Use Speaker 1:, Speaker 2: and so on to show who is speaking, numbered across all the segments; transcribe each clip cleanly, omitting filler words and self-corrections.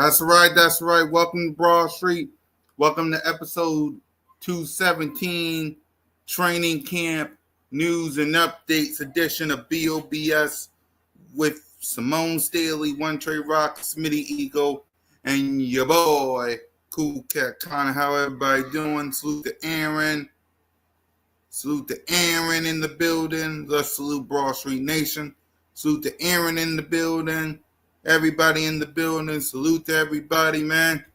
Speaker 1: That's right. That's right. Welcome to Broad Street. Welcome to episode 217, Training Camp News and Updates edition of B.O.B.S. with Simone Staley, One Trey Rock, Smitty Eagle, and your boy, Cool Cat Connor. How everybody doing? Salute to Aaron. Salute to Aaron in the building. Let's salute Broad Street Nation. Salute to Aaron in the building. Everybody in the building. Salute to everybody, man.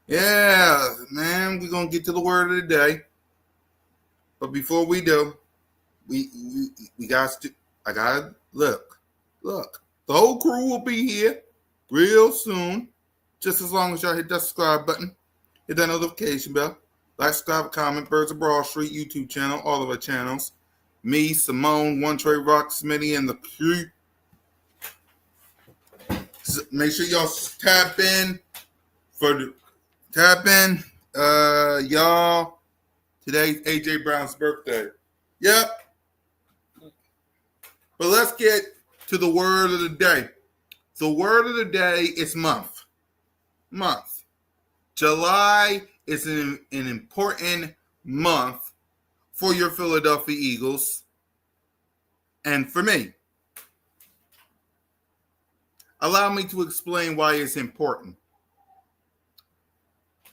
Speaker 1: Yeah, man, we're going to get to the word of the day. But before we do, we got to, I got to look. The whole crew will be here real soon. Just as long as y'all hit that subscribe button, hit that notification bell, like, subscribe, comment, Birds of Broad Street YouTube channel, all of our channels. Me, Simone, One Trey Rock, Smitty, and the crew. So make sure y'all tap in y'all. Today's AJ Brown's birthday. Yep. But let's get to the word of the day. The word of the day is month. July is an important month for your Philadelphia Eagles and for me. Allow me to explain why it's important.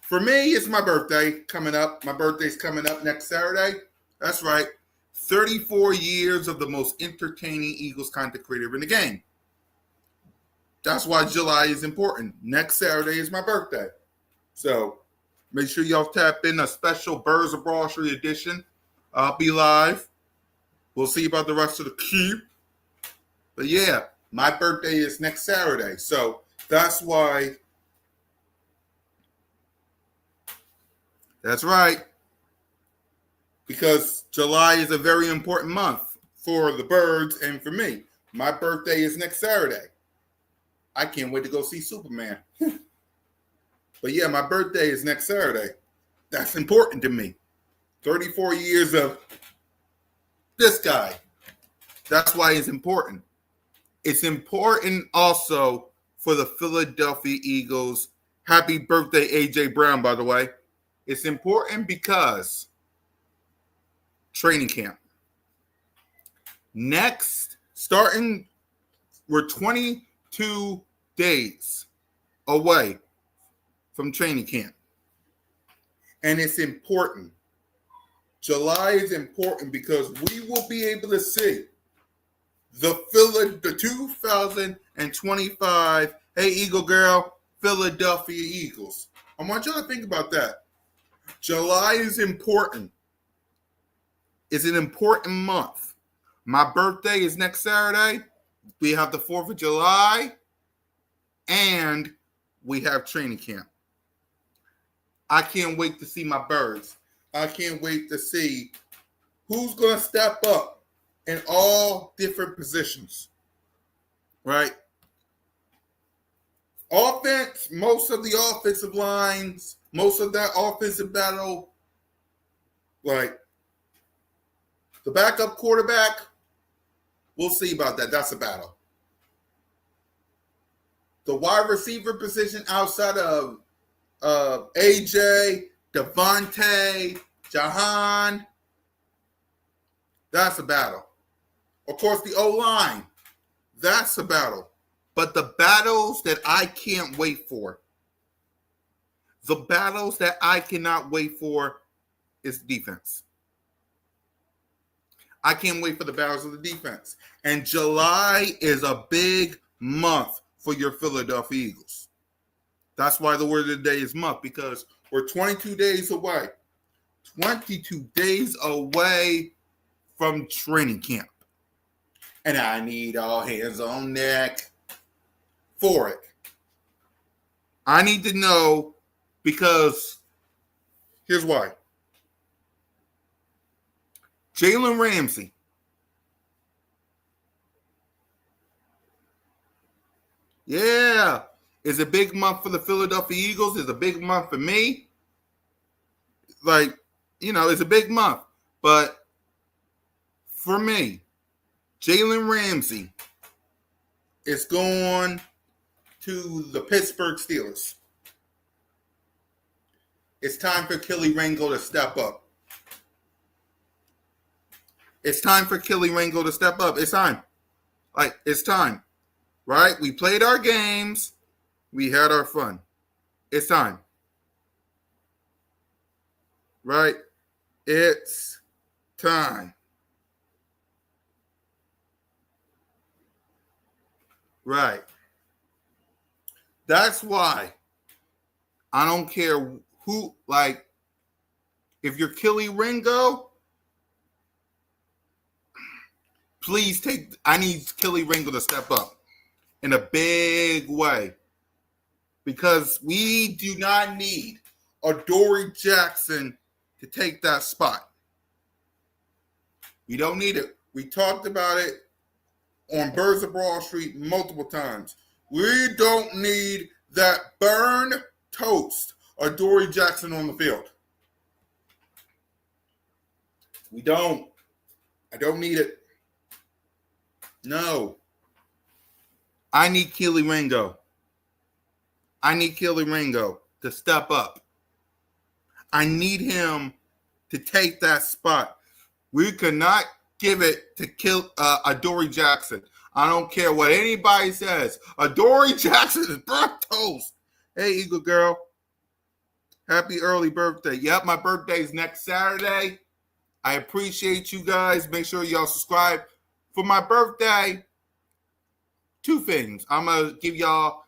Speaker 1: For me, it's my birthday coming up. My birthday's coming up next Saturday. That's right. 34 years of the most entertaining Eagles content creator in the game. That's why July is important. Next Saturday is my birthday. So make sure y'all tap in a special Birds of Broad Street edition. I'll be live. We'll see about the rest of the queue. But yeah, my birthday is next Saturday. So that's why. That's right. Because July is a very important month for the Birds and for me. My birthday is next Saturday. I can't wait to go see Superman. But yeah, my birthday is next Saturday. That's important to me. 34 years of this guy. That's why it's important. It's important also for the Philadelphia Eagles. Happy birthday, AJ Brown, by the way. It's important because training camp. Next, we're 22 days away from training camp. And it's important. July is important because we will be able to see the 2025, hey, Eagle Girl, Philadelphia Eagles. I want y'all to think about that. July is important. It's an important month. My birthday is next Saturday. We have the 4th of July. And we have training camp. I can't wait to see my Birds. I can't wait to see who's going to step up in all different positions. Right? Offense, most of the offensive lines, most of that offensive battle, like the backup quarterback, we'll see about that. That's a battle. The wide receiver position outside of AJ, Devontae, Jahan, that's a battle. Of course, the O-line, that's a battle. But the battles that I can't wait for, the battles that I cannot wait for is defense. I can't wait for the battles of the defense. And July is a big month for your Philadelphia Eagles. That's why the word of the day is month, because we're 22 days away. 22 days away from training camp. And I need all hands on deck for it. I need to know because here's why. Jalen Ramsey. Yeah. It's a big month for the Philadelphia Eagles. It's a big month for me. Like, it's a big month. But for me, Jalen Ramsey is going to the Pittsburgh Steelers. It's time for Kelly Ringo to step up. It's time for Kelly Ringo to step up. It's time. It's time. Right? We played our games. We had our fun. It's time. Right? It's time. Right. That's why I don't care who, if you're Kelly Ringo, please I need Kelly Ringo to step up in a big way. Because we do not need a Dory Jackson to take that spot. We don't need it. We talked about it on B.O.B.S. of Broad Street multiple times. We don't need that burn toast of Dory Jackson on the field. We don't. I don't need it. No. I need Kelly Ringo. I need Kelly Ringo to step up. I need him to take that spot. We cannot give it to Adoree Jackson. I don't care what anybody says. Adoree Jackson is burnt toast. Hey, Eagle Girl. Happy early birthday. Yep, my birthday is next Saturday. I appreciate you guys. Make sure y'all subscribe. For my birthday, 2 things. I'm going to give y'all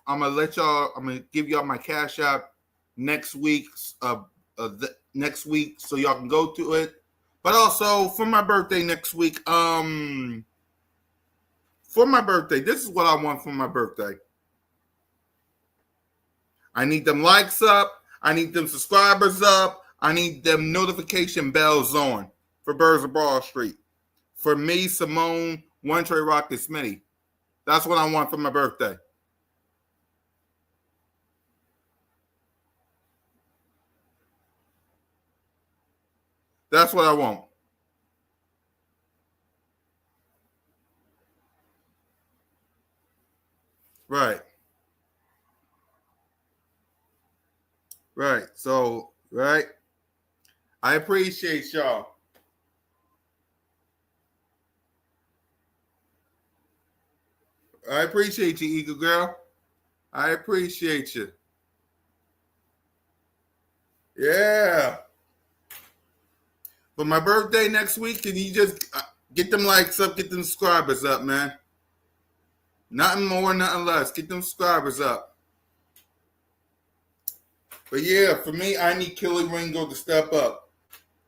Speaker 1: I'm going to give y'all my Cash App next week, next week, so y'all can go to it. But also for my birthday next week, for my birthday, this is what I want for my birthday. I need them likes up. I need them subscribers up. I need them notification bells on for B.O.B.S. of Broad Street. For me, Simone, One Trey Rock, and Smitty. That's what I want for my birthday. That's what I want. Right. Right. So, right. I appreciate y'all. I appreciate you, Eagle Girl. I appreciate you. Yeah. For my birthday next week, can you just get them likes up, get them subscribers up, man? Nothing more, nothing less. Get them subscribers up. But yeah, for me, I need Kelly Ringo to step up.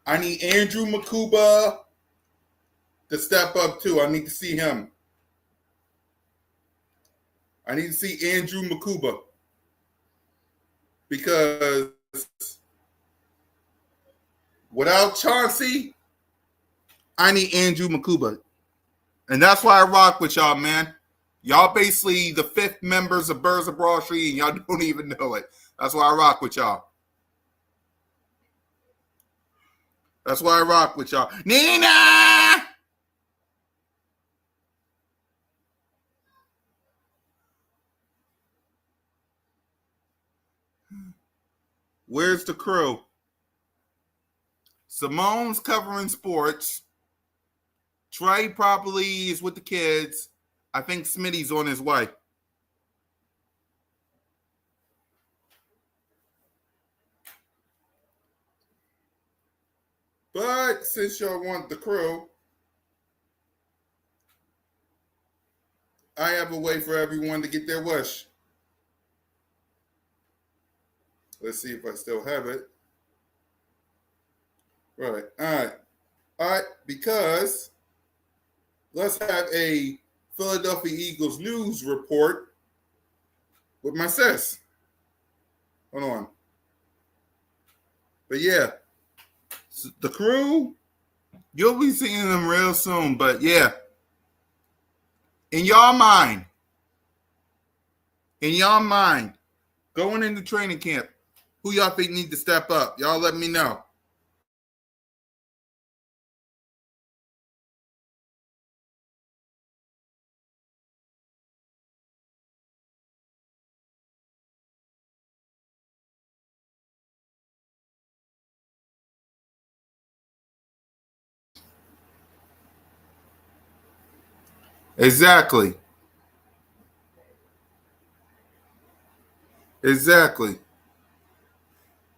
Speaker 1: I need Andrew Makuba to step up too. I need to see him. I need to see Andrew Makuba. Because without Chauncey, I need Andrew Makuba. And that's why I rock with y'all, man. Y'all basically the 5th members of B.O.B.S. of Broad Street, and y'all don't even know it. That's why I rock with y'all. That's why I rock with y'all. Nina! Where's the crew? Simone's covering sports. Trey probably is with the kids. I think Smitty's on his way. But since y'all want the crew, I have a way for everyone to get their wish. Let's see if I still have it. Right. All right. Because let's have a Philadelphia Eagles news report with my sis. Hold on. But yeah, the crew, you'll be seeing them real soon. But yeah, in y'all mind, going into training camp, who y'all think need to step up? Y'all let me know. Exactly. Exactly.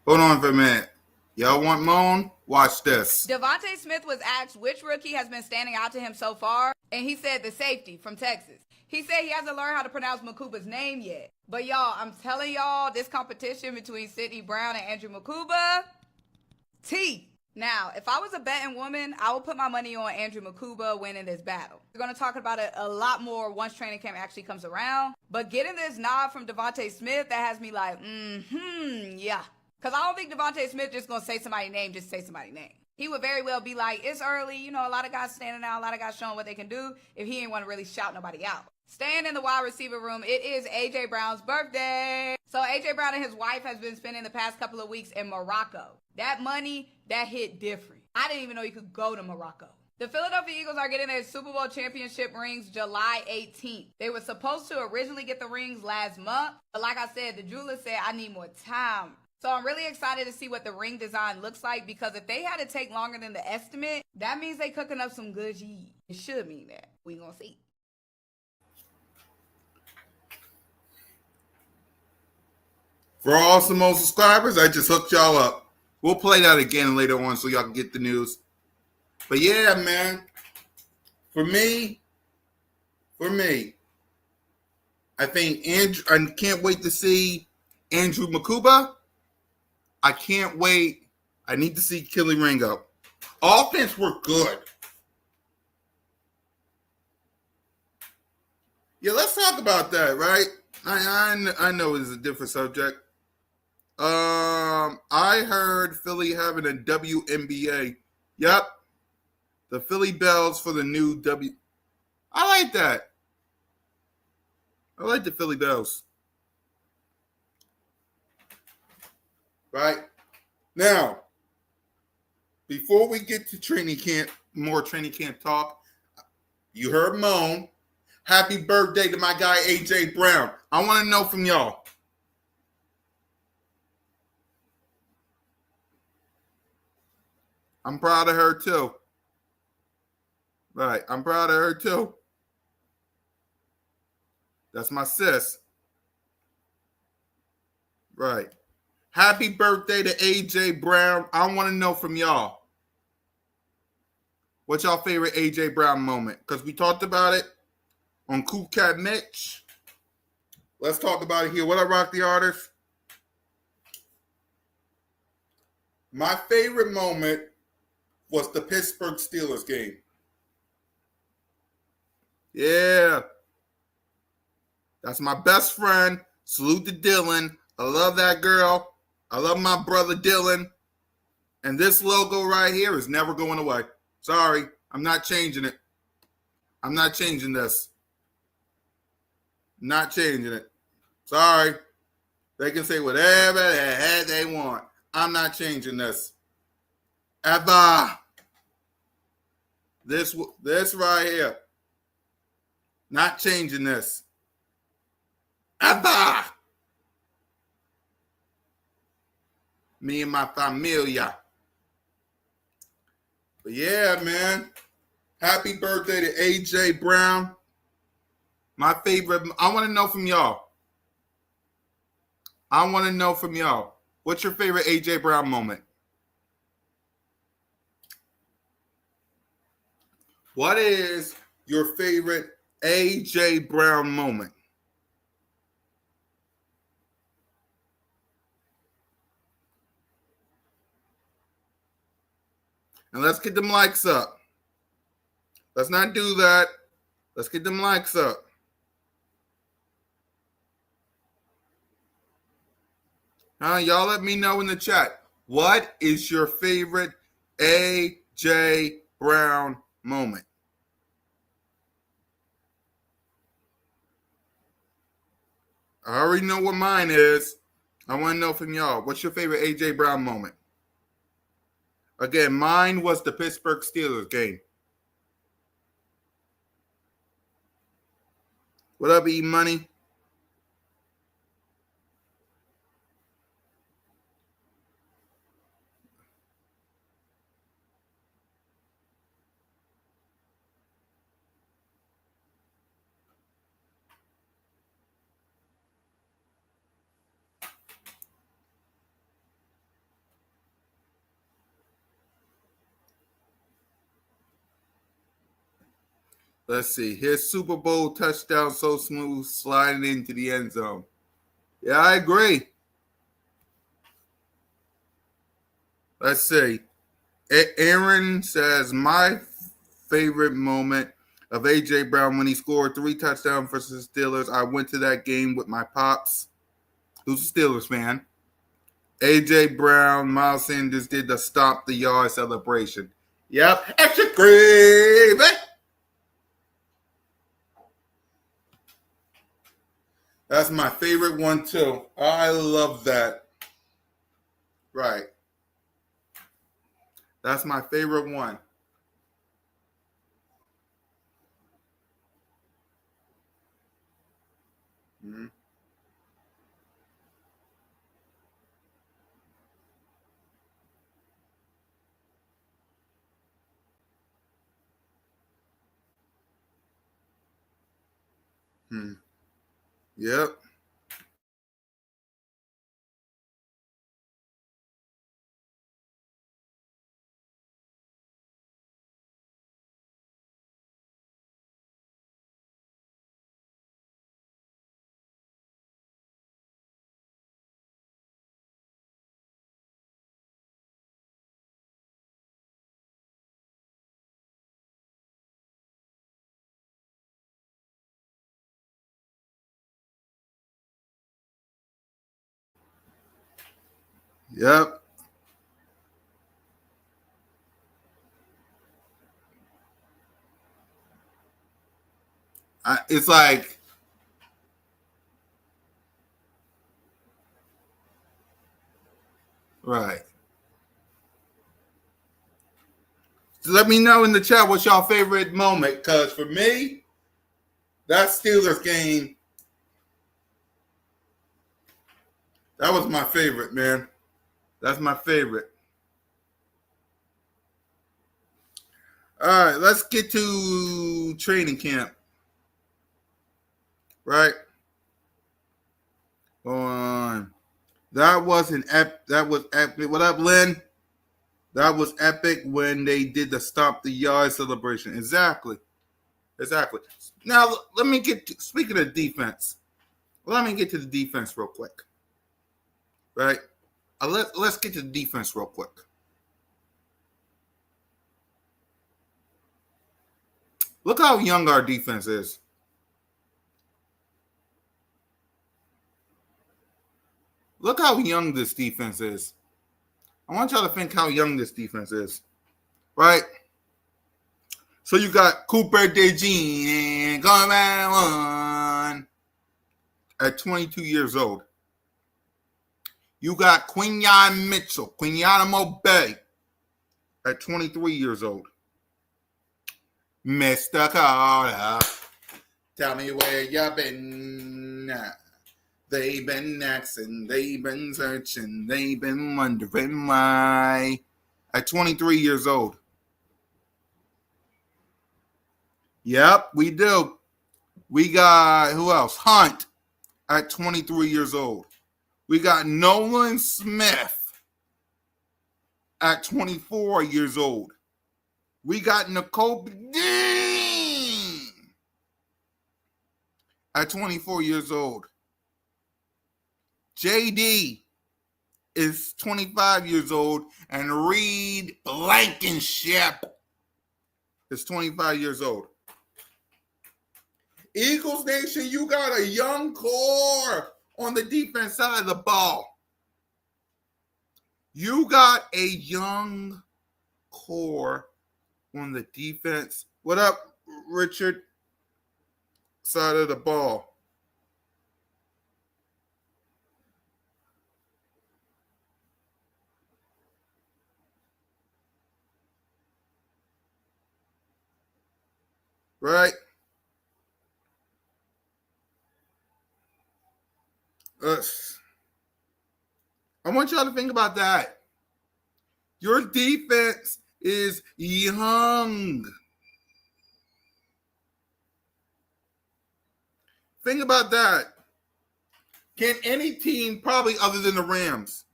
Speaker 1: Hold on for a minute. Y'all want Moan? Watch this.
Speaker 2: Devontae Smith was asked which rookie has been standing out to him so far, and he said the safety from Texas. He said he hasn't learned how to pronounce Makuba's name yet. But y'all, I'm telling y'all, this competition between Sidney Brown and Andrew Makuba, T. Now, if I was a betting woman, I would put my money on Andrew Makuba winning this battle. We're going to talk about it a lot more once training camp actually comes around. But getting this nod from Devontae Smith, that has me like, yeah. Because I don't think Devontae Smith just going to say somebody's name, just say somebody's name. He would very well be like, it's early, you know, a lot of guys standing out, a lot of guys showing what they can do if he ain't want to really shout nobody out. Staying in the wide receiver room, it is A.J. Brown's birthday. So A.J. Brown and his wife has been spending the past couple of weeks in Morocco. That money, that hit different. I didn't even know you could go to Morocco. The Philadelphia Eagles are getting their Super Bowl championship rings July 18th. They were supposed to originally get the rings last month, but like I said, the jeweler said, I need more time. So I'm really excited to see what the ring design looks like, because if they had to take longer than the estimate, that means they cooking up some good cheese. It should mean that. We gonna see.
Speaker 1: For all Simone subscribers, I just hooked y'all up. We'll play that again later on so y'all can get the news. But yeah, man. For me, I think Andrew. I can't wait to see Andrew Makuba. I can't wait. I need to see Kelly Ringo. Offense were good. Yeah, let's talk about that, right? I know it's a different subject. I heard Philly having a WNBA. Yep, the Philly Bells for the new W. I like that. I like the Philly Bells. Right now, before we get to training camp, more training camp talk. You heard Moan. Happy birthday to my guy AJ Brown. I want to know from y'all. I'm proud of her too. Right. I'm proud of her too. That's my sis. Right. Happy birthday to AJ Brown. I want to know from y'all. What's y'all favorite AJ Brown moment? Because we talked about it on Cool Cat Mitch. Let's talk about it here. What I rock the artist? My favorite moment was the Pittsburgh Steelers game. Yeah. That's my best friend. Salute to Dylan. I love that girl. I love my brother Dylan. And this logo right here is never going away. Sorry, I'm not changing it. I'm not changing this. Not changing it. Sorry. They can say whatever the heck they want. I'm not changing this. Ever. This right here. Not changing this. Ever. Me and my familia. But yeah, man. Happy birthday to AJ Brown. My favorite. I want to know from y'all. What's your favorite AJ Brown moment? What is your favorite AJ Brown moment? And let's get them likes up. Let's not do that. Let's get them likes up. Y'all let me know in the chat. What is your favorite AJ Brown moment? I already know what mine is. I want to know from y'all. What's your favorite AJ Brown moment? Again, mine was the Pittsburgh Steelers game. What up, E Money? Let's see. His Super Bowl touchdown so smooth, sliding into the end zone. Yeah, I agree. Let's see. Aaron says, my favorite moment of A.J. Brown when he scored 3 touchdowns versus the Steelers. I went to that game with my pops, who's a Steelers fan. A.J. Brown, Miles Sanders did the stop the yard celebration. Yep, extra gravy. That's my favorite one, too. I love that. Right. That's my favorite one. Mm-hmm. Hmm. Yep. Yep. It's like, right. So let me know in the chat what's your favorite moment. Because for me, that Steelers game, that was my favorite, man. That's my favorite. All right, let's get to training camp. Right? On. That was that was epic. What up, Lynn? That was epic when they did the stop the yard celebration. Exactly. Exactly. Now let me get to, speaking of defense. Let me get to the defense real quick. Right? Let's get to the defense real quick. Look how young our defense is. Look how young this defense is. I want y'all to think how young this defense is. Right? So you got Cooper DeJean going back one at 22 years old. You got Quinyon Mitchell, Quinyon Bay at 23 years old. Mr. Carter, tell me where you been. They've been asking, they've been searching, they've been wondering why. At 23 years old. Yep, we do. We got, who else? Hunt at 23 years old. We got Nolan Smith at 24 years old. We got Nicole Dean at 24 years old. JD is 25 years old. And Reed Blankenship is 25 years old. Eagles Nation, you got a young core on the defense side of the ball. You got a young core on the defense. What up, Richard? Side of the ball. Right? I want y'all to think about that. Your defense is young. Think about that. Can any team, probably other than the Rams,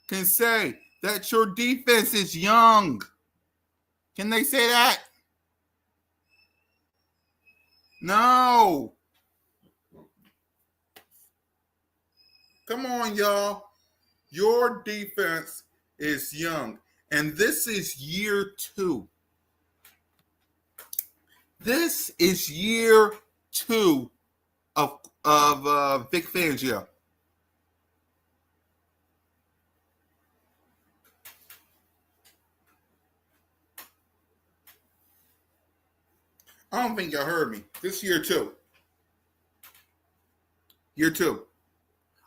Speaker 1: can say that your defense is young? Can they say that? No. Come on, y'all. Your defense is young. And this is year 2. This is year 2 of Vic Fangio. I don't think y'all heard me. This year 2. Year 2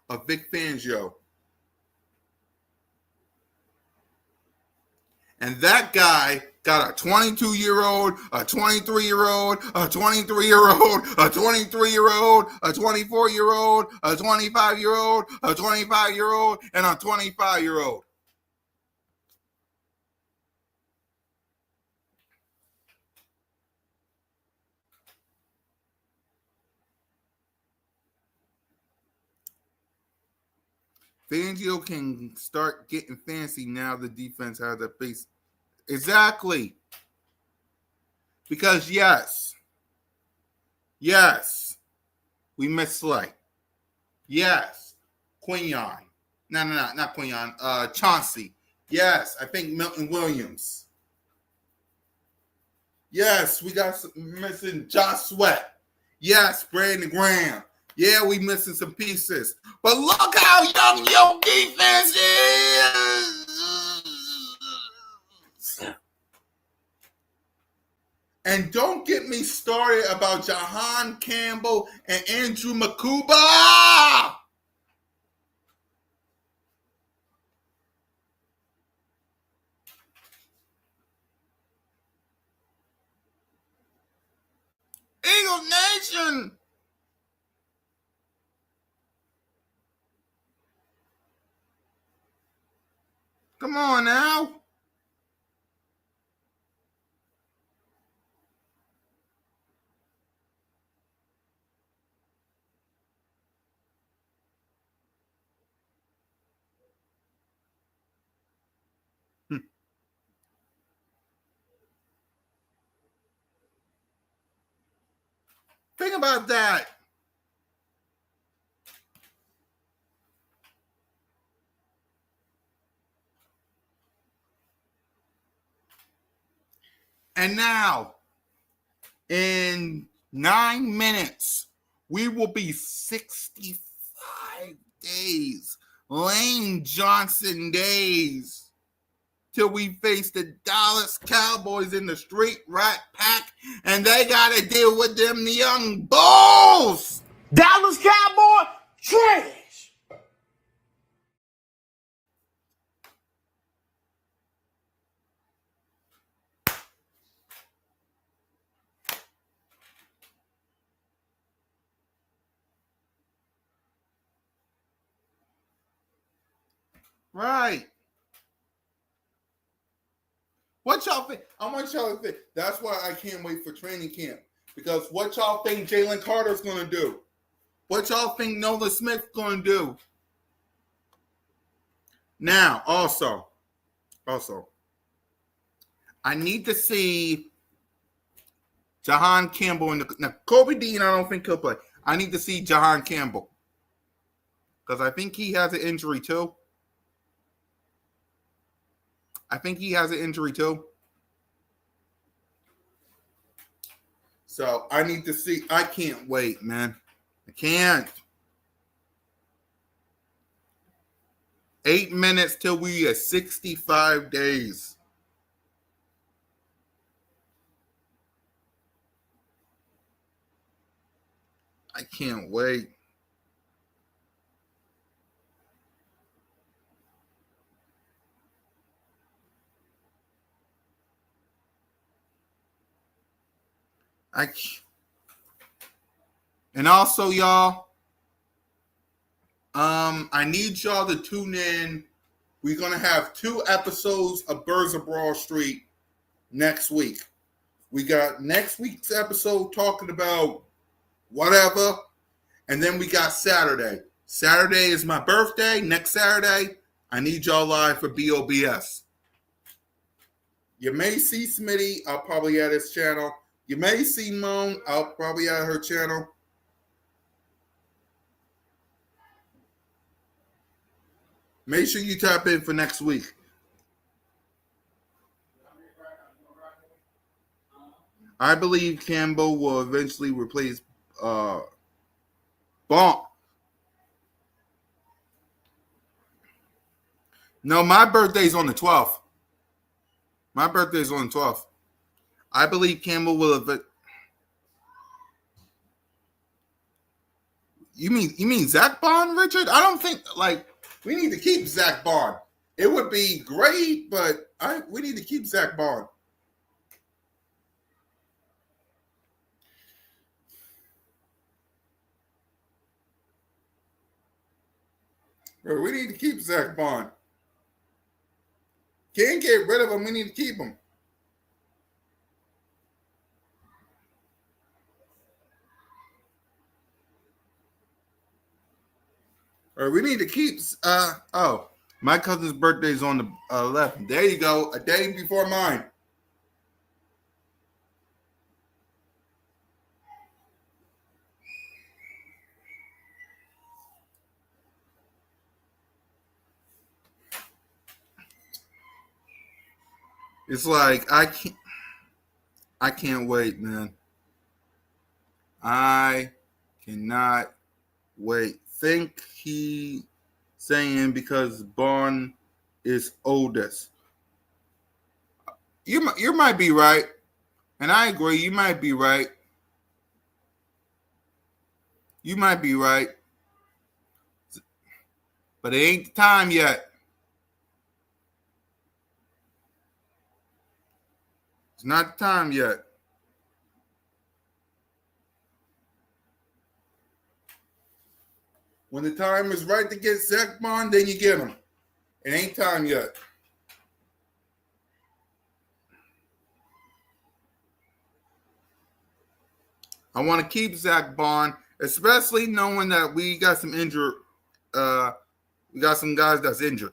Speaker 1: of Vic Fangio. And that guy got a 22-year-old, a 23-year-old, a 23-year-old, a 23-year-old, a 24-year-old, a 25-year-old, a 25-year-old, and a 25-year-old. Fangio can start getting fancy now the defense has a base. Exactly. Because yes, we miss Slay. Yes, Quinyon. No, not Quinyon. Chauncey. Yes, I think Milton Williams. Yes, we got missing Josh Sweat. Yes, Brandon Graham. Yeah, we missing some pieces. But look how young your defense is. And don't get me started about Jahan Campbell and Andrew Makuba. Eagle Nation. Come on now. Think about that. And now, in 9 minutes, we will be 65 days, Lane Johnson days, till we face the Dallas Cowboys in the Street Rat Pack, and they got to deal with them young Bulls.
Speaker 3: Dallas Cowboy, trash.
Speaker 1: Right. What y'all think? I want y'all to think. That's why I can't wait for training camp. Because what y'all think Jalen Carter's going to do? What y'all think Nolan Smith's going to do? Now, also, I need to see Jahan Campbell. Now, Kobe Dean, I don't think he'll play. I need to see Jahan Campbell. Because I think he has an injury too. So I need to see. I can't wait, man. I can't. 8 minutes till we are 65 days. I can't wait. And also, y'all, I need y'all to tune in. We're gonna have 2 episodes of Birds of Broad Street next week. We got next week's episode talking about whatever, and then we got Saturday. Saturday is my birthday. Next Saturday, I need y'all live for B.O.B.S. You may see Smitty. I'll probably add his channel. You may see Moan out probably at her channel. Make sure you tap in for next week. I believe Campbell will eventually replace Bonk. No, my birthday's on the 12th. My birthday's on the 12th. I believe Campbell will. You mean Zach Bond, Richard? I don't think we need to keep Zach Bond. It would be great, but we need to keep Zach Bond. Bro, we need to keep Zach Bond. Can't get rid of him. We need to keep him. Or we need to keep. My cousin's birthday is on the 11th. There you go. A day before mine. It's like I can't wait, man. I cannot wait. Think he saying because Bond is oldest. You might be right, and I agree. You might be right. You might be right, but it ain't the time yet. It's not the time yet. When the time is right to get Zach Bond, then you get him. It ain't time yet. I want to keep Zach Bond, especially knowing that we got some injured. We got some guys that's injured.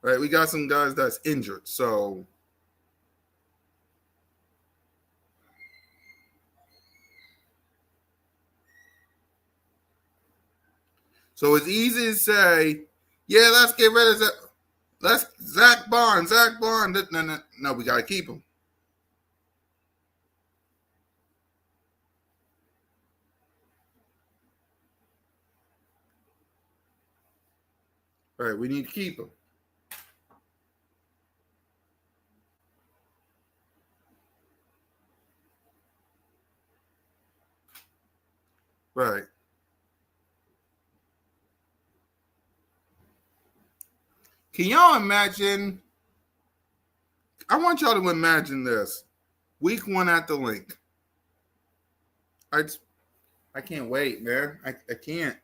Speaker 1: Right, we got some guys that's injured. So it's easy to say, yeah, let's get rid of Zach. Let's Zach Bond. No, we got to keep him. All right, we need to keep him. Right. Can y'all imagine? I want y'all to imagine this. Week 1 at the link. I can't wait, man. I can't.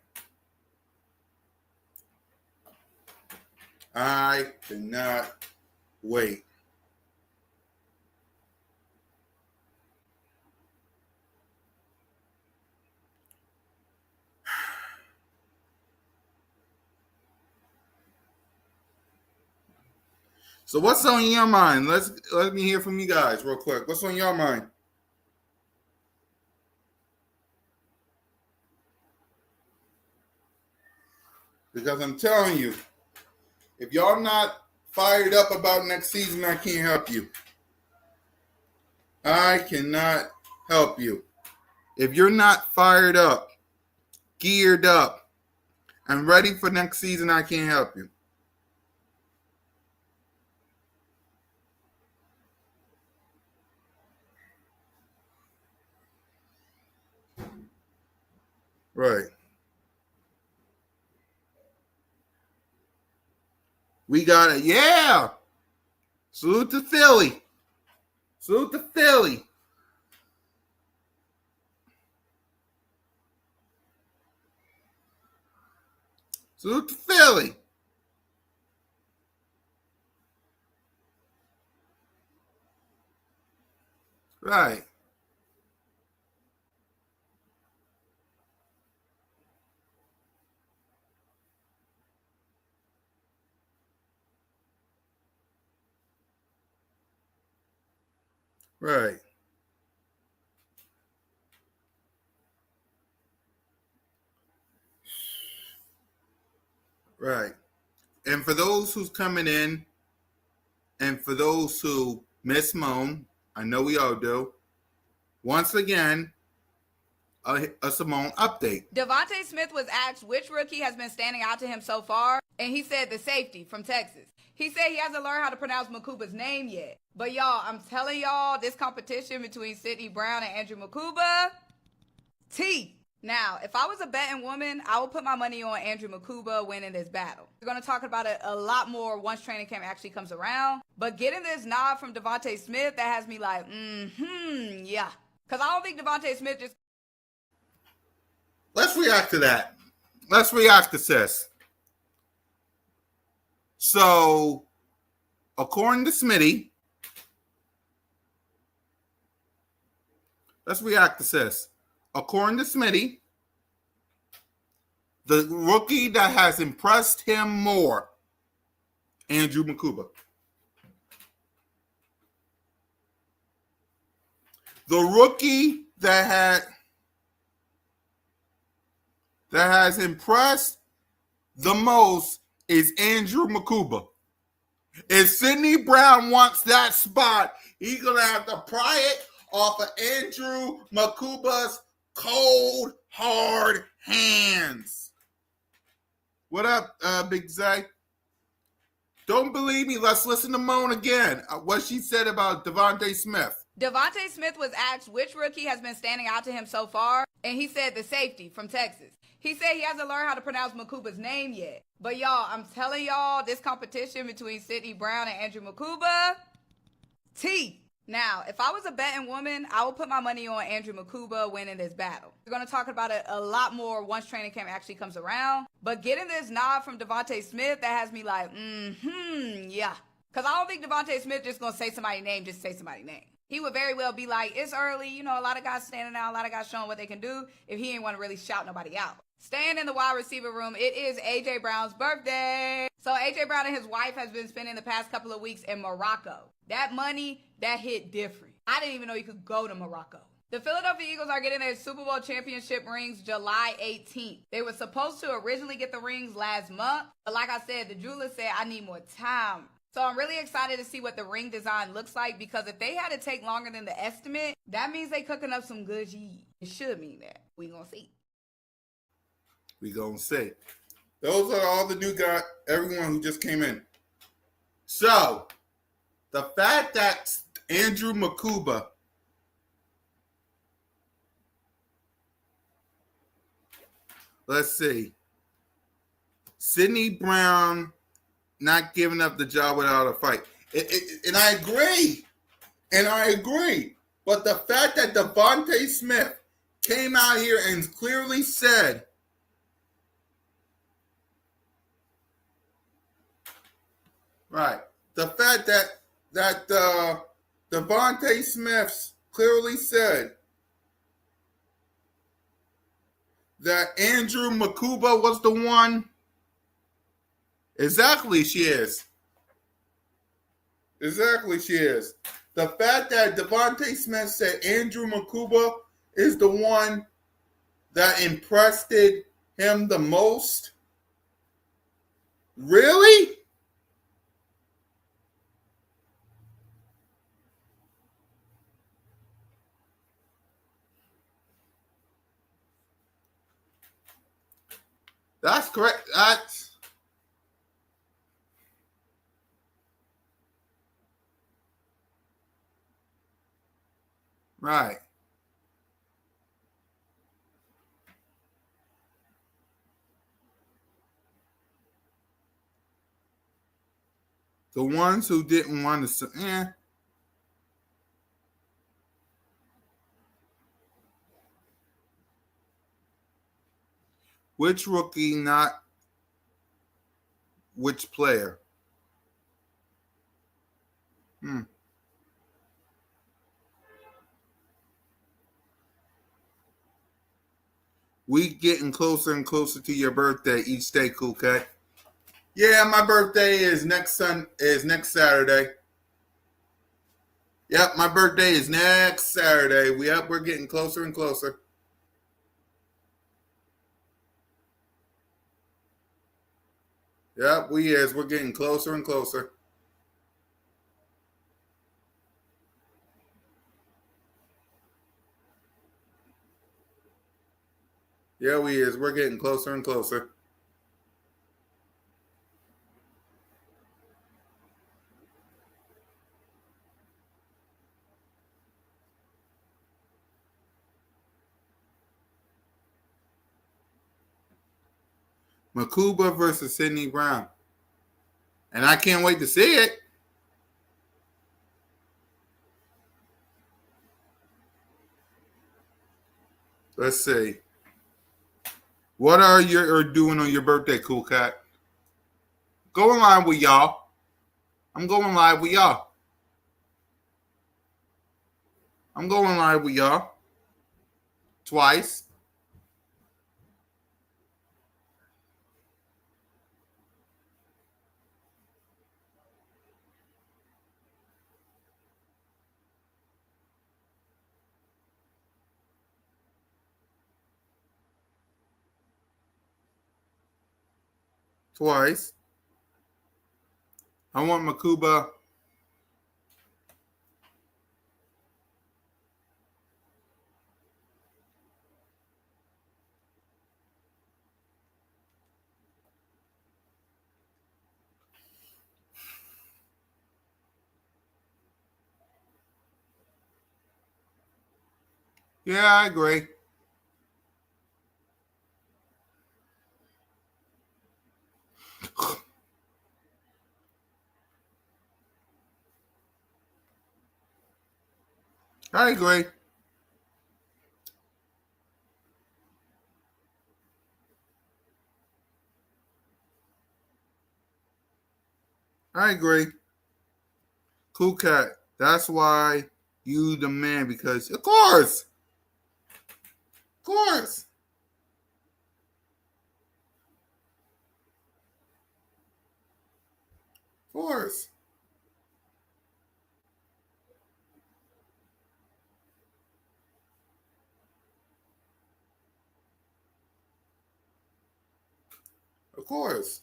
Speaker 1: I cannot wait. So what's on your mind? Let me hear from you guys real quick. What's on your mind? Because I'm telling you, if y'all not fired up about next season, I can't help you. I cannot help you. If you're not fired up, geared up, and ready for next season, I can't help you. Right. We got it. Yeah. Salute to Philly. Salute to Philly. Salute to Philly. Right. Right. Right. And for those who's coming in, and for those who miss Simone, I know we all do. Once again, a Simone update.
Speaker 2: Devontae Smith was asked which rookie has been standing out to him so far, and he said the safety from Texas. He said he hasn't learned how to pronounce Makuba's name yet. But y'all, I'm telling y'all, this competition between Sydney Brown and Andrew Makuba, T. Now, if I was a betting woman, I would put my money on Andrew Makuba winning this battle. We're going to talk about it a lot more once training camp actually comes around. But getting this nod from Devontae Smith, that has me like, yeah. Because I don't think Devontae Smith just...
Speaker 1: Let's react to that. Let's react to sis. So, according to Smitty, let's react to sis. According to Smitty, the rookie that has impressed him more, Andrew Makuba. The rookie that has impressed the most is Andrew Makuba. If Sydney Brown wants that spot, he's going to have to pry it off of Andrew Makuba's cold, hard hands. What up, Big Zay? Don't believe me? Let's listen to Moan again. What she said about Devontae Smith.
Speaker 2: Devontae Smith was asked which rookie has been standing out to him so far, and he said the safety from Texas. He said he hasn't learned how to pronounce Makuba's name yet. But y'all, I'm telling y'all, this competition between Sydney Brown and Andrew Makuba, T. Now, if I was a betting woman, I would put my money on Andrew Makuba winning this battle. We're going to talk about it a lot more once training camp actually comes around. But getting this nod from Devontae Smith, that has me like, yeah. Because I don't think Devontae Smith just going to say somebody's name, just say somebody's name. He would very well be like, it's early, you know, a lot of guys standing out, a lot of guys showing what they can do if he ain't want to really shout nobody out. Staying in the wide receiver room, it is A.J. Brown's birthday. So A.J. Brown and his wife has been spending the past couple of weeks in Morocco. That money, that hit different. I didn't even know you could go to Morocco. The Philadelphia Eagles are getting their Super Bowl championship rings July 18th. They were supposed to originally get the rings last month, but like I said, the jeweler said, I need more time. So I'm really excited to see what the ring design looks like, because if they had to take longer than the estimate, that means they cooking up some good cheese. It should mean that. We gonna see.
Speaker 1: We gonna see. Those are all the new guys, everyone who just came in. So, the fact that Andrew Makuba let's see, Sydney Brown not giving up the job without a fight. And I agree. But the fact that Devontae Smith came out here and clearly said, right, the fact that Devontae Smith clearly said that Andrew Makuba was the one. Exactly, she is. The fact that Devontae Smith said Andrew Makuba is the one that impressed him the most. Really? That's correct. That's right. The ones who didn't want to, which rookie, not which player? We getting closer and closer to your birthday each day, Cool Cat. Yeah, my birthday is next Saturday. Yep, my birthday is next Saturday. We're getting closer and closer. Yep, we're getting closer and closer. Yeah, we're getting closer and closer. Makuba versus Sidney Brown. And I can't wait to see it. Let's see. What are you doing on your birthday, Cool Cat? Going live with y'all. I'm going live with y'all. I'm going live with y'all. Twice. Twice. I want Makuba. Yeah, I agree. I agree. I agree. Cool Cat. That's why you the man, because of course. Of course. Of course. Of course.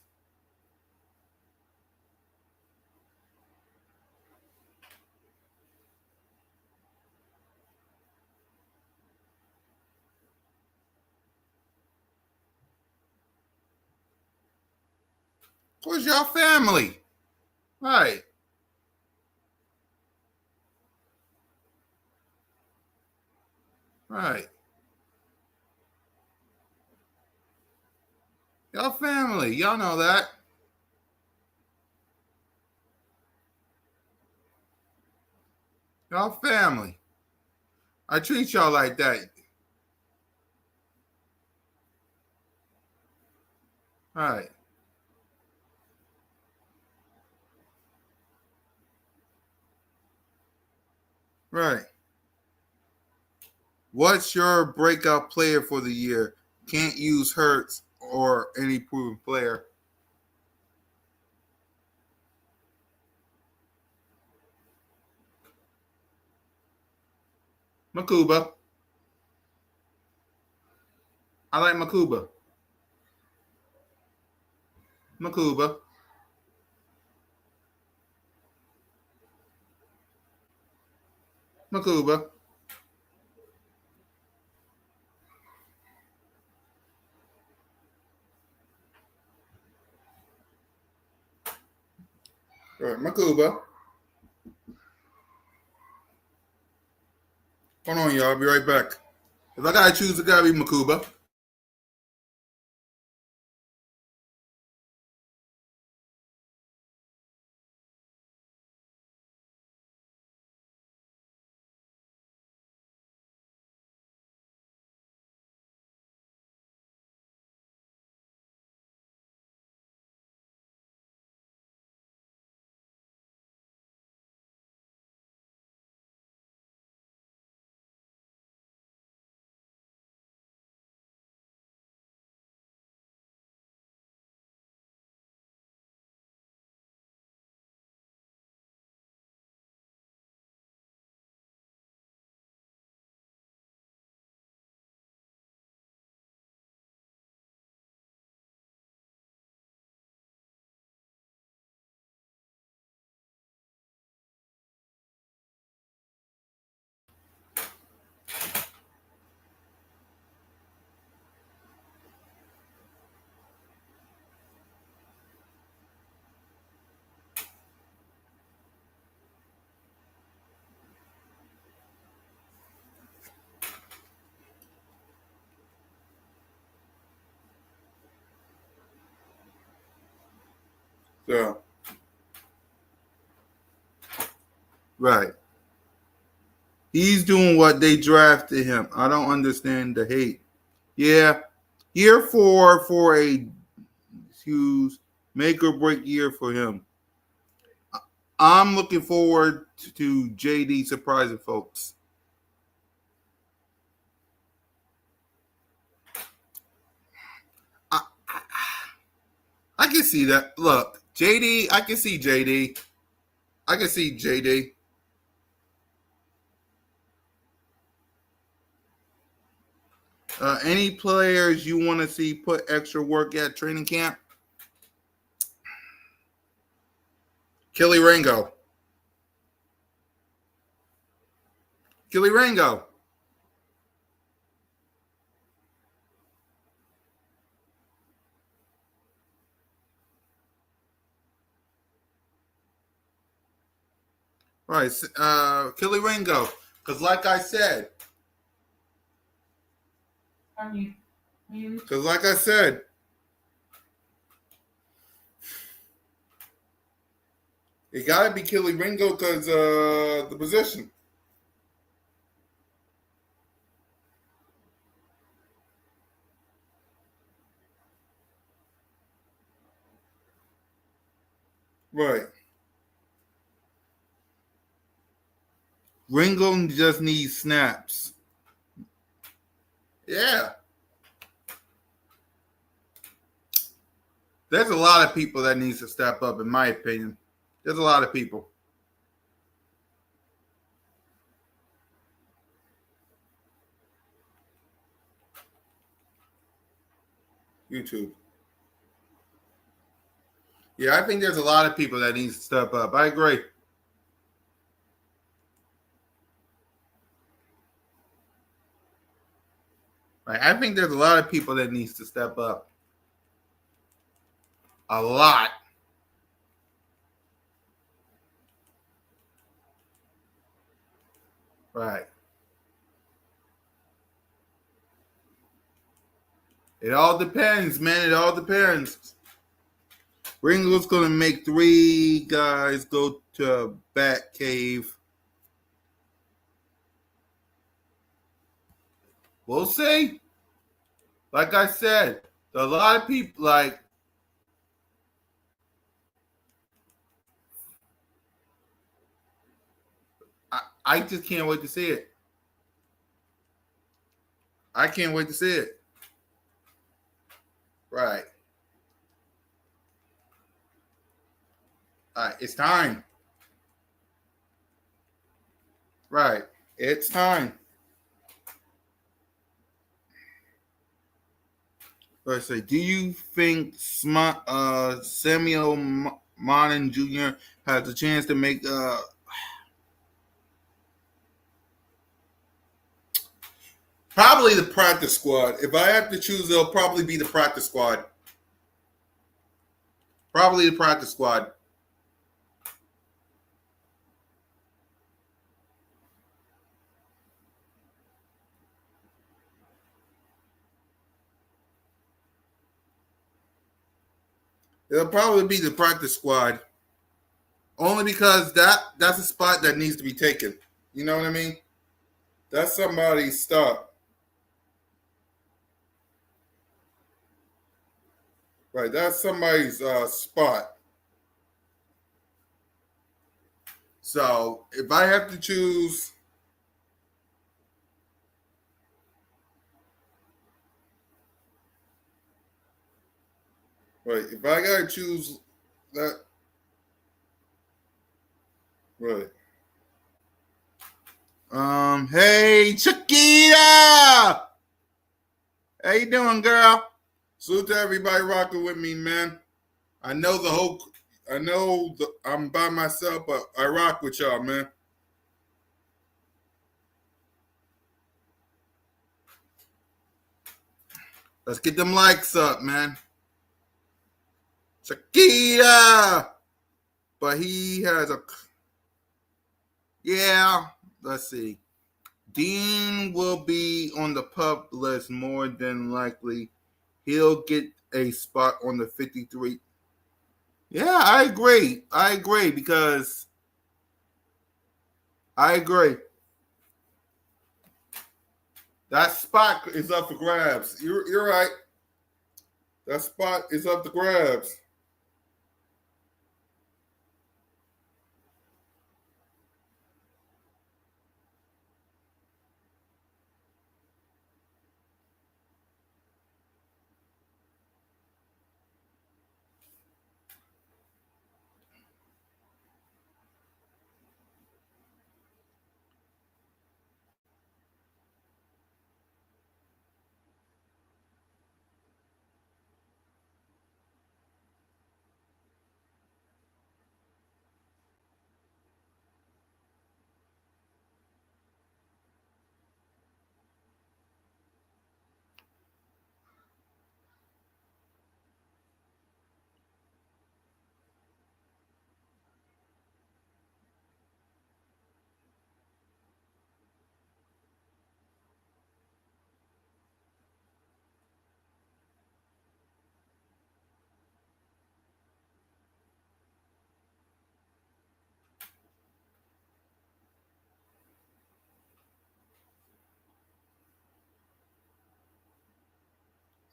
Speaker 1: Of course, y'all family. Right. Right. Y'all family. Y'all know that. Y'all family. I treat y'all like that. Right. Right. What's your breakout player for the year? Can't use Hurts or any proven player. Makuba. I like Makuba. Makuba. Makuba. Right. Makuba. Hold on, y'all. I'll be right back. If I gotta choose, it gotta be Makuba. Yeah. Right. He's doing what they drafted him. I don't understand the hate. Yeah. Year 4 for a huge make or break year for him. I'm looking forward to JD surprising folks. I, I can see that. Look, JD, I can see JD. I can see JD. Any players you want to see put extra work at training camp? Kelly Rango. Kelly Rango. Right. Kelly Rango. Because like I said, it got to be Kelly Ringo because the position. Right. Ringo just needs snaps. Yeah. There's a lot of people that needs to step up, in my opinion. There's a lot of people. YouTube. Yeah, I think there's a lot of people that needs to step up. I agree. Right. I think there's a lot of people that needs to step up. A lot. Right. It all depends, man. It all depends. Ringo's going to make 3 guys go to Bat Cave. We'll see. Like I said, a lot of people, like, I just can't wait to see it. I can't wait to see it. Right. It's time. Right. It's time. Let's say, do you think Samuel Monin Jr. has a chance to make probably the practice squad? If I have to choose, it'll probably be the practice squad. Probably the practice squad. It'll probably be the practice squad. Only because that's a spot that needs to be taken. You know what I mean? That's somebody's stuff. Right. That's somebody's spot. So if I have to choose, right, if I gotta choose that, right. Hey, Chiquita! How you doing, girl? Salute to everybody rocking with me, man. I'm by myself, but I rock with y'all, man. Let's get them likes up, man. Chiquita! But he has let's see. Dean will be on the PUP list more than likely. He'll get a spot on the 53. Yeah, I agree. I agree because I agree. That spot is up for grabs. You're right. That spot is up for grabs.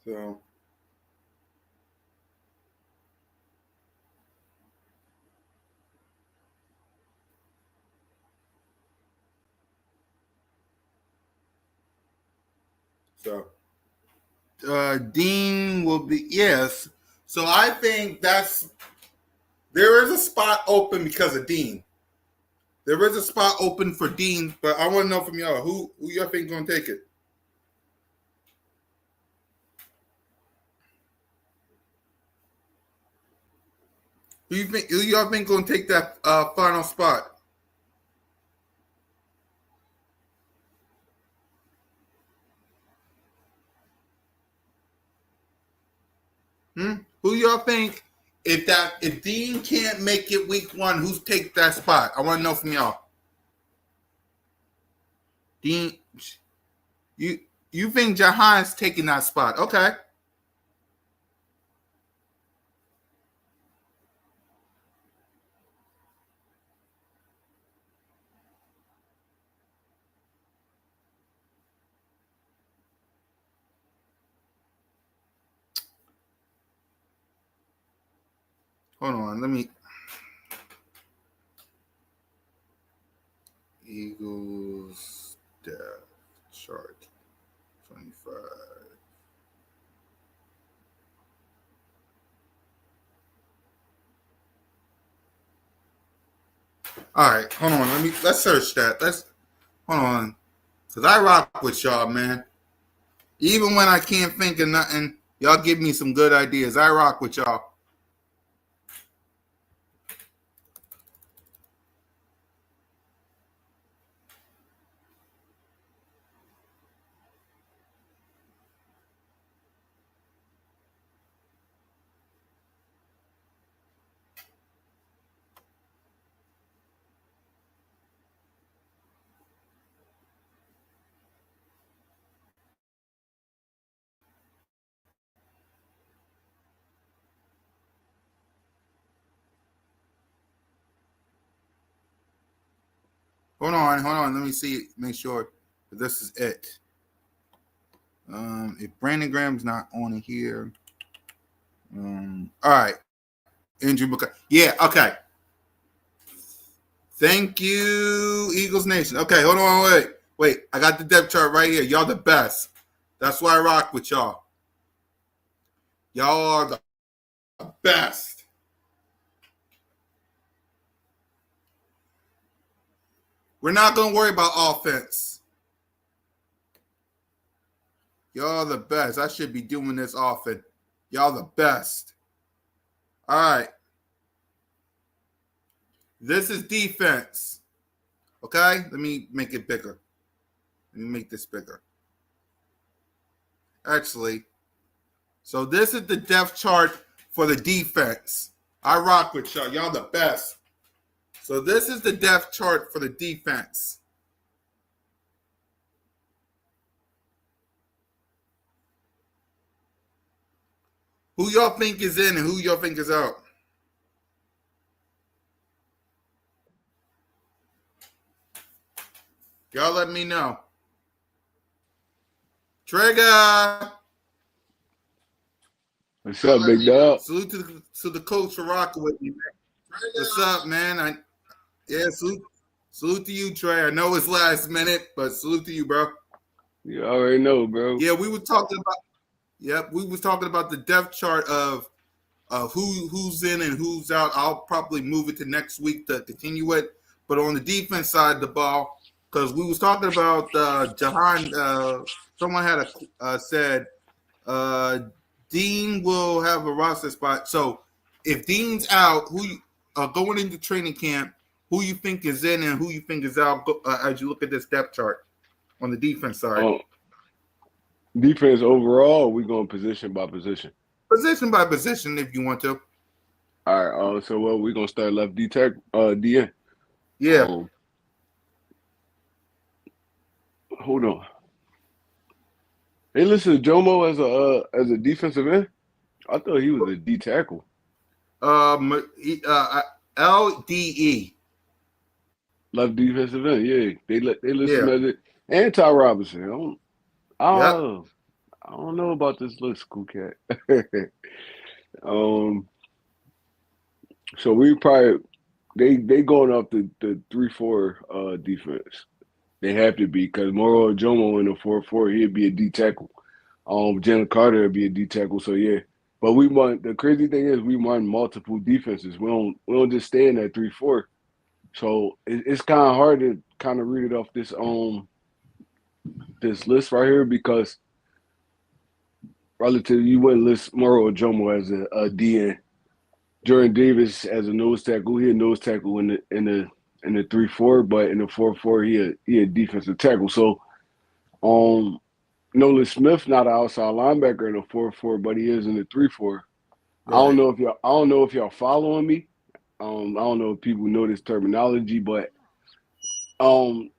Speaker 1: So so Dean will be yes. So I think there is a spot open because of Dean. There is a spot open for Dean, but I want to know from y'all who y'all think gonna take it. Who y'all think gonna take that final spot? Hmm? Who y'all think if Dean can't make it week one, who's take that spot? I want to know from y'all. Dean, you you think Jahan's taking that spot? Okay. Hold on. Let me Eagles depth chart 25. All right, hold on. Let's search that. Let's hold on. Cause I rock with y'all, man. Even when I can't think of nothing, y'all give me some good ideas. I rock with y'all. Hold on. Let me see. Make sure this is it. If Brandon Graham's not on here, all right. Andrew McCutcheon. Yeah. Okay. Thank you, Eagles Nation. Okay, hold on, wait. I got the depth chart right here. Y'all the best. That's why I rock with y'all. Y'all are the best. We're not gonna worry about offense. Y'all the best. I should be doing this often. Y'all the best. All right. This is defense. Okay? Let me make it bigger. Let me make this bigger. Actually, so this is the depth chart for the defense. I rock with y'all. Y'all the best. So this is the depth chart for the defense. Who y'all think is in and who y'all think is out? Y'all let me know. Trigger.
Speaker 4: What's up, big dog?
Speaker 1: Salute to the coach for rocking with me, man. What's up, man? Salute to you, Trey. I know it's last minute, but salute to you, bro.
Speaker 4: You already know, bro.
Speaker 1: Yeah, we were talking about. Yep, we was talking about the depth chart of who's in and who's out. I'll probably move it to next week to continue it. But on the defense side of the ball, because we was talking about Jahan. Someone had said Dean will have a roster spot. So if Dean's out, going into training camp, who you think is in and who you think is out as you look at this depth chart on the defense side?
Speaker 4: Defense overall, we going position by position.
Speaker 1: Position by position, if you want to.
Speaker 4: All right. So we're gonna start left DN.
Speaker 1: Yeah.
Speaker 4: Hold on. They listed Jomo as a defensive end. I thought he was a D tackle.
Speaker 1: LDE.
Speaker 4: Left defensive end. Yeah, they list him as it. And Ty Robinson. I don't know about this list, cool cat. So we probably they going off the 3-4 defense. They have to be because Moro Jomo in the 4-4, he'd be a D tackle. Jalen Carter would be a D tackle. So yeah. But the crazy thing is we run multiple defenses. We don't just stay in that 3-4. So it's kind of hard to kind of read it off this list right here because relatively you wouldn't list Moro Jomo as a DN. Jordan Davis as a nose tackle, he a nose tackle in the 3-4, but in the 4-4 he a defensive tackle. So Nolan Smith not an outside linebacker in the 4-4, but he is in the 3-4. Right. I don't know if y'all following me. I don't know if people know this terminology, but the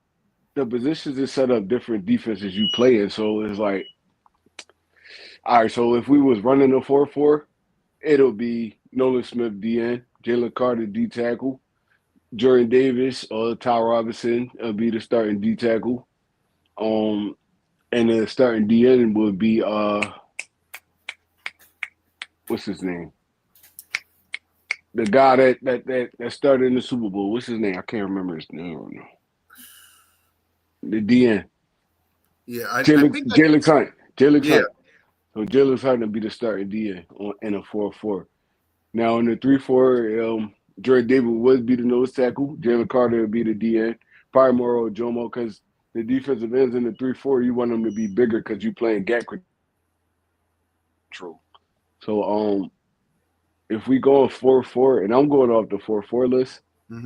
Speaker 4: positions is set up different defenses you play in. So it's like, all right, so if we was running a 4-4, it'll be Nolan Smith DN, Jalen Carter D tackle, Jordan Davis or Ty Robinson will be the starting D tackle. And the starting DN would be what's his name? The guy that started in the Super Bowl. What's his name? I can't remember his name right now. The DN.
Speaker 1: Yeah,
Speaker 4: Jalen Hunt. Jalen
Speaker 1: yeah.
Speaker 4: Hunt. So Jalen Hunt will be the starting DN in a 4-4. Now in the 3-4, Jordan Davis would be the nose tackle. Jalen Carter would be the DN. Probably Moro Jomo because the defensive ends in the 3-4, you want them to be bigger because you're playing gap control. So if we go 4-4, and I'm going off the 4-4 list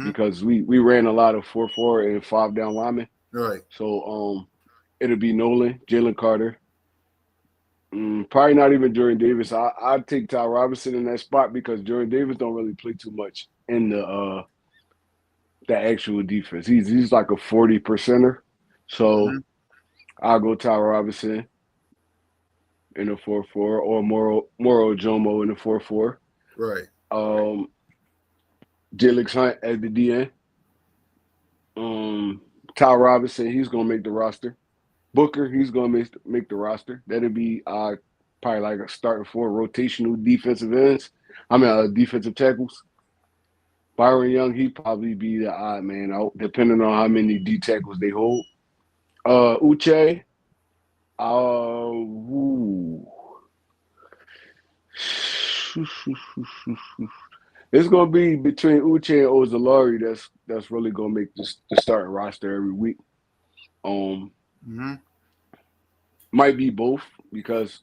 Speaker 4: because we ran a lot of 4-4 and 5 down linemen.
Speaker 1: Right.
Speaker 4: So it'll be Nolan, Jalen Carter. Probably not even Jordan Davis. I'd take Ty Robinson in that spot because Jordan Davis don't really play too much in the actual defense. He's like a 40%er. So I'll go Ty Robinson in the 4-4 or Moro Jomo in the 4-4.
Speaker 1: Right.
Speaker 4: Jalen Hunt as the DN. Ty Robinson, he's gonna make the roster. Booker, he's gonna make the roster. That'll be probably like a starting 4 rotational defensive ends. Defensive tackles. Byron Young, he'd probably be the odd man out, depending on how many D tackles they hold. Uche, it's gonna be between Uche and Ozolari that's really gonna make the starting roster every week. Might be both because,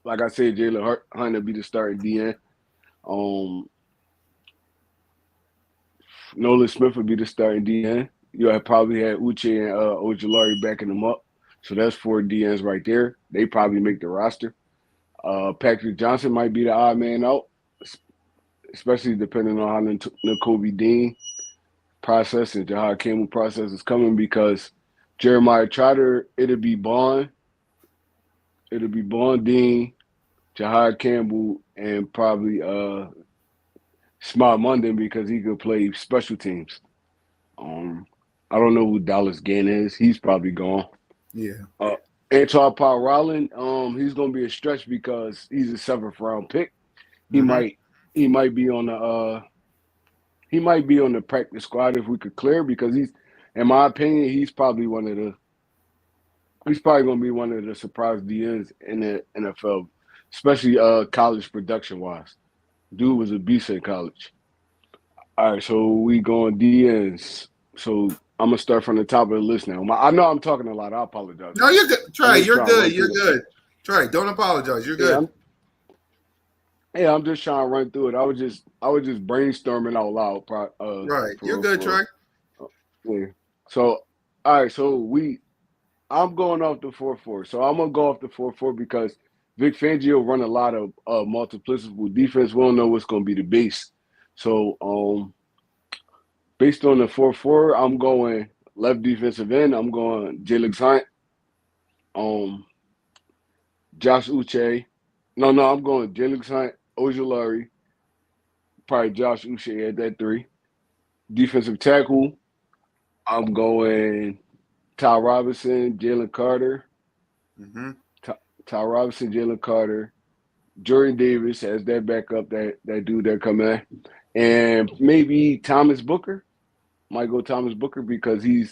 Speaker 4: like I said, Jalen Hunt will be the starting DN. Nolan Smith would be the starting DN. You'll probably have Uche and Ojulari backing them up. So that's 4 DNs right there. They probably make the roster. Patrick Johnson might be the odd man out, especially depending on how Nakobe Dean process and Jahad Campbell process is coming because Jeremiah Trotter, it'll be Bond, Dean, Jahad Campbell, and probably Smart London because he could play special teams. I don't know who Dallas Gann is. He's probably gone.
Speaker 1: Yeah.
Speaker 4: Uh, Antoine Paul Rowland, he's gonna be a stretch because he's a 7th round pick. He
Speaker 1: Mm-hmm.
Speaker 4: might he might be on the practice squad if we could clear because in my opinion, he's probably gonna be one of the surprise DNs in the NFL, especially college production wise. Dude was a beast in college. All right, so we going DNs. So I'm gonna start from the top of the list now. I know I'm talking a lot. I apologize,
Speaker 1: No,
Speaker 4: man.
Speaker 1: you're good.
Speaker 4: I'm
Speaker 1: Trey,
Speaker 4: just
Speaker 1: you're
Speaker 4: trying to
Speaker 1: good.
Speaker 4: run
Speaker 1: You're
Speaker 4: through it.
Speaker 1: good. Trey, don't apologize. You're
Speaker 4: Yeah,
Speaker 1: good.
Speaker 4: I'm just trying to run through it. I was just brainstorming out loud.
Speaker 1: Right.
Speaker 4: For
Speaker 1: You're
Speaker 4: real,
Speaker 1: good,
Speaker 4: for
Speaker 1: Trey.
Speaker 4: real. Yeah. So all right, I'm going off the 4-4. So I'm gonna go off the 4-4 because Vic Fangio run a lot of multiplicable defense. We don't know what's gonna be the base. So based on the 4-4, I'm going left defensive end. I'm going Jalen Hunt, um, Josh Uche. No, I'm going Jalen Hunt, Ojulari, probably Josh Uche at that 3. Defensive tackle, I'm going Ty Robinson, Jalen Carter.
Speaker 1: Mm-hmm.
Speaker 4: Ty Robinson, Jalen Carter, Jordan Davis as that backup, that dude that come in, and maybe Thomas Booker. Might go Thomas Booker because he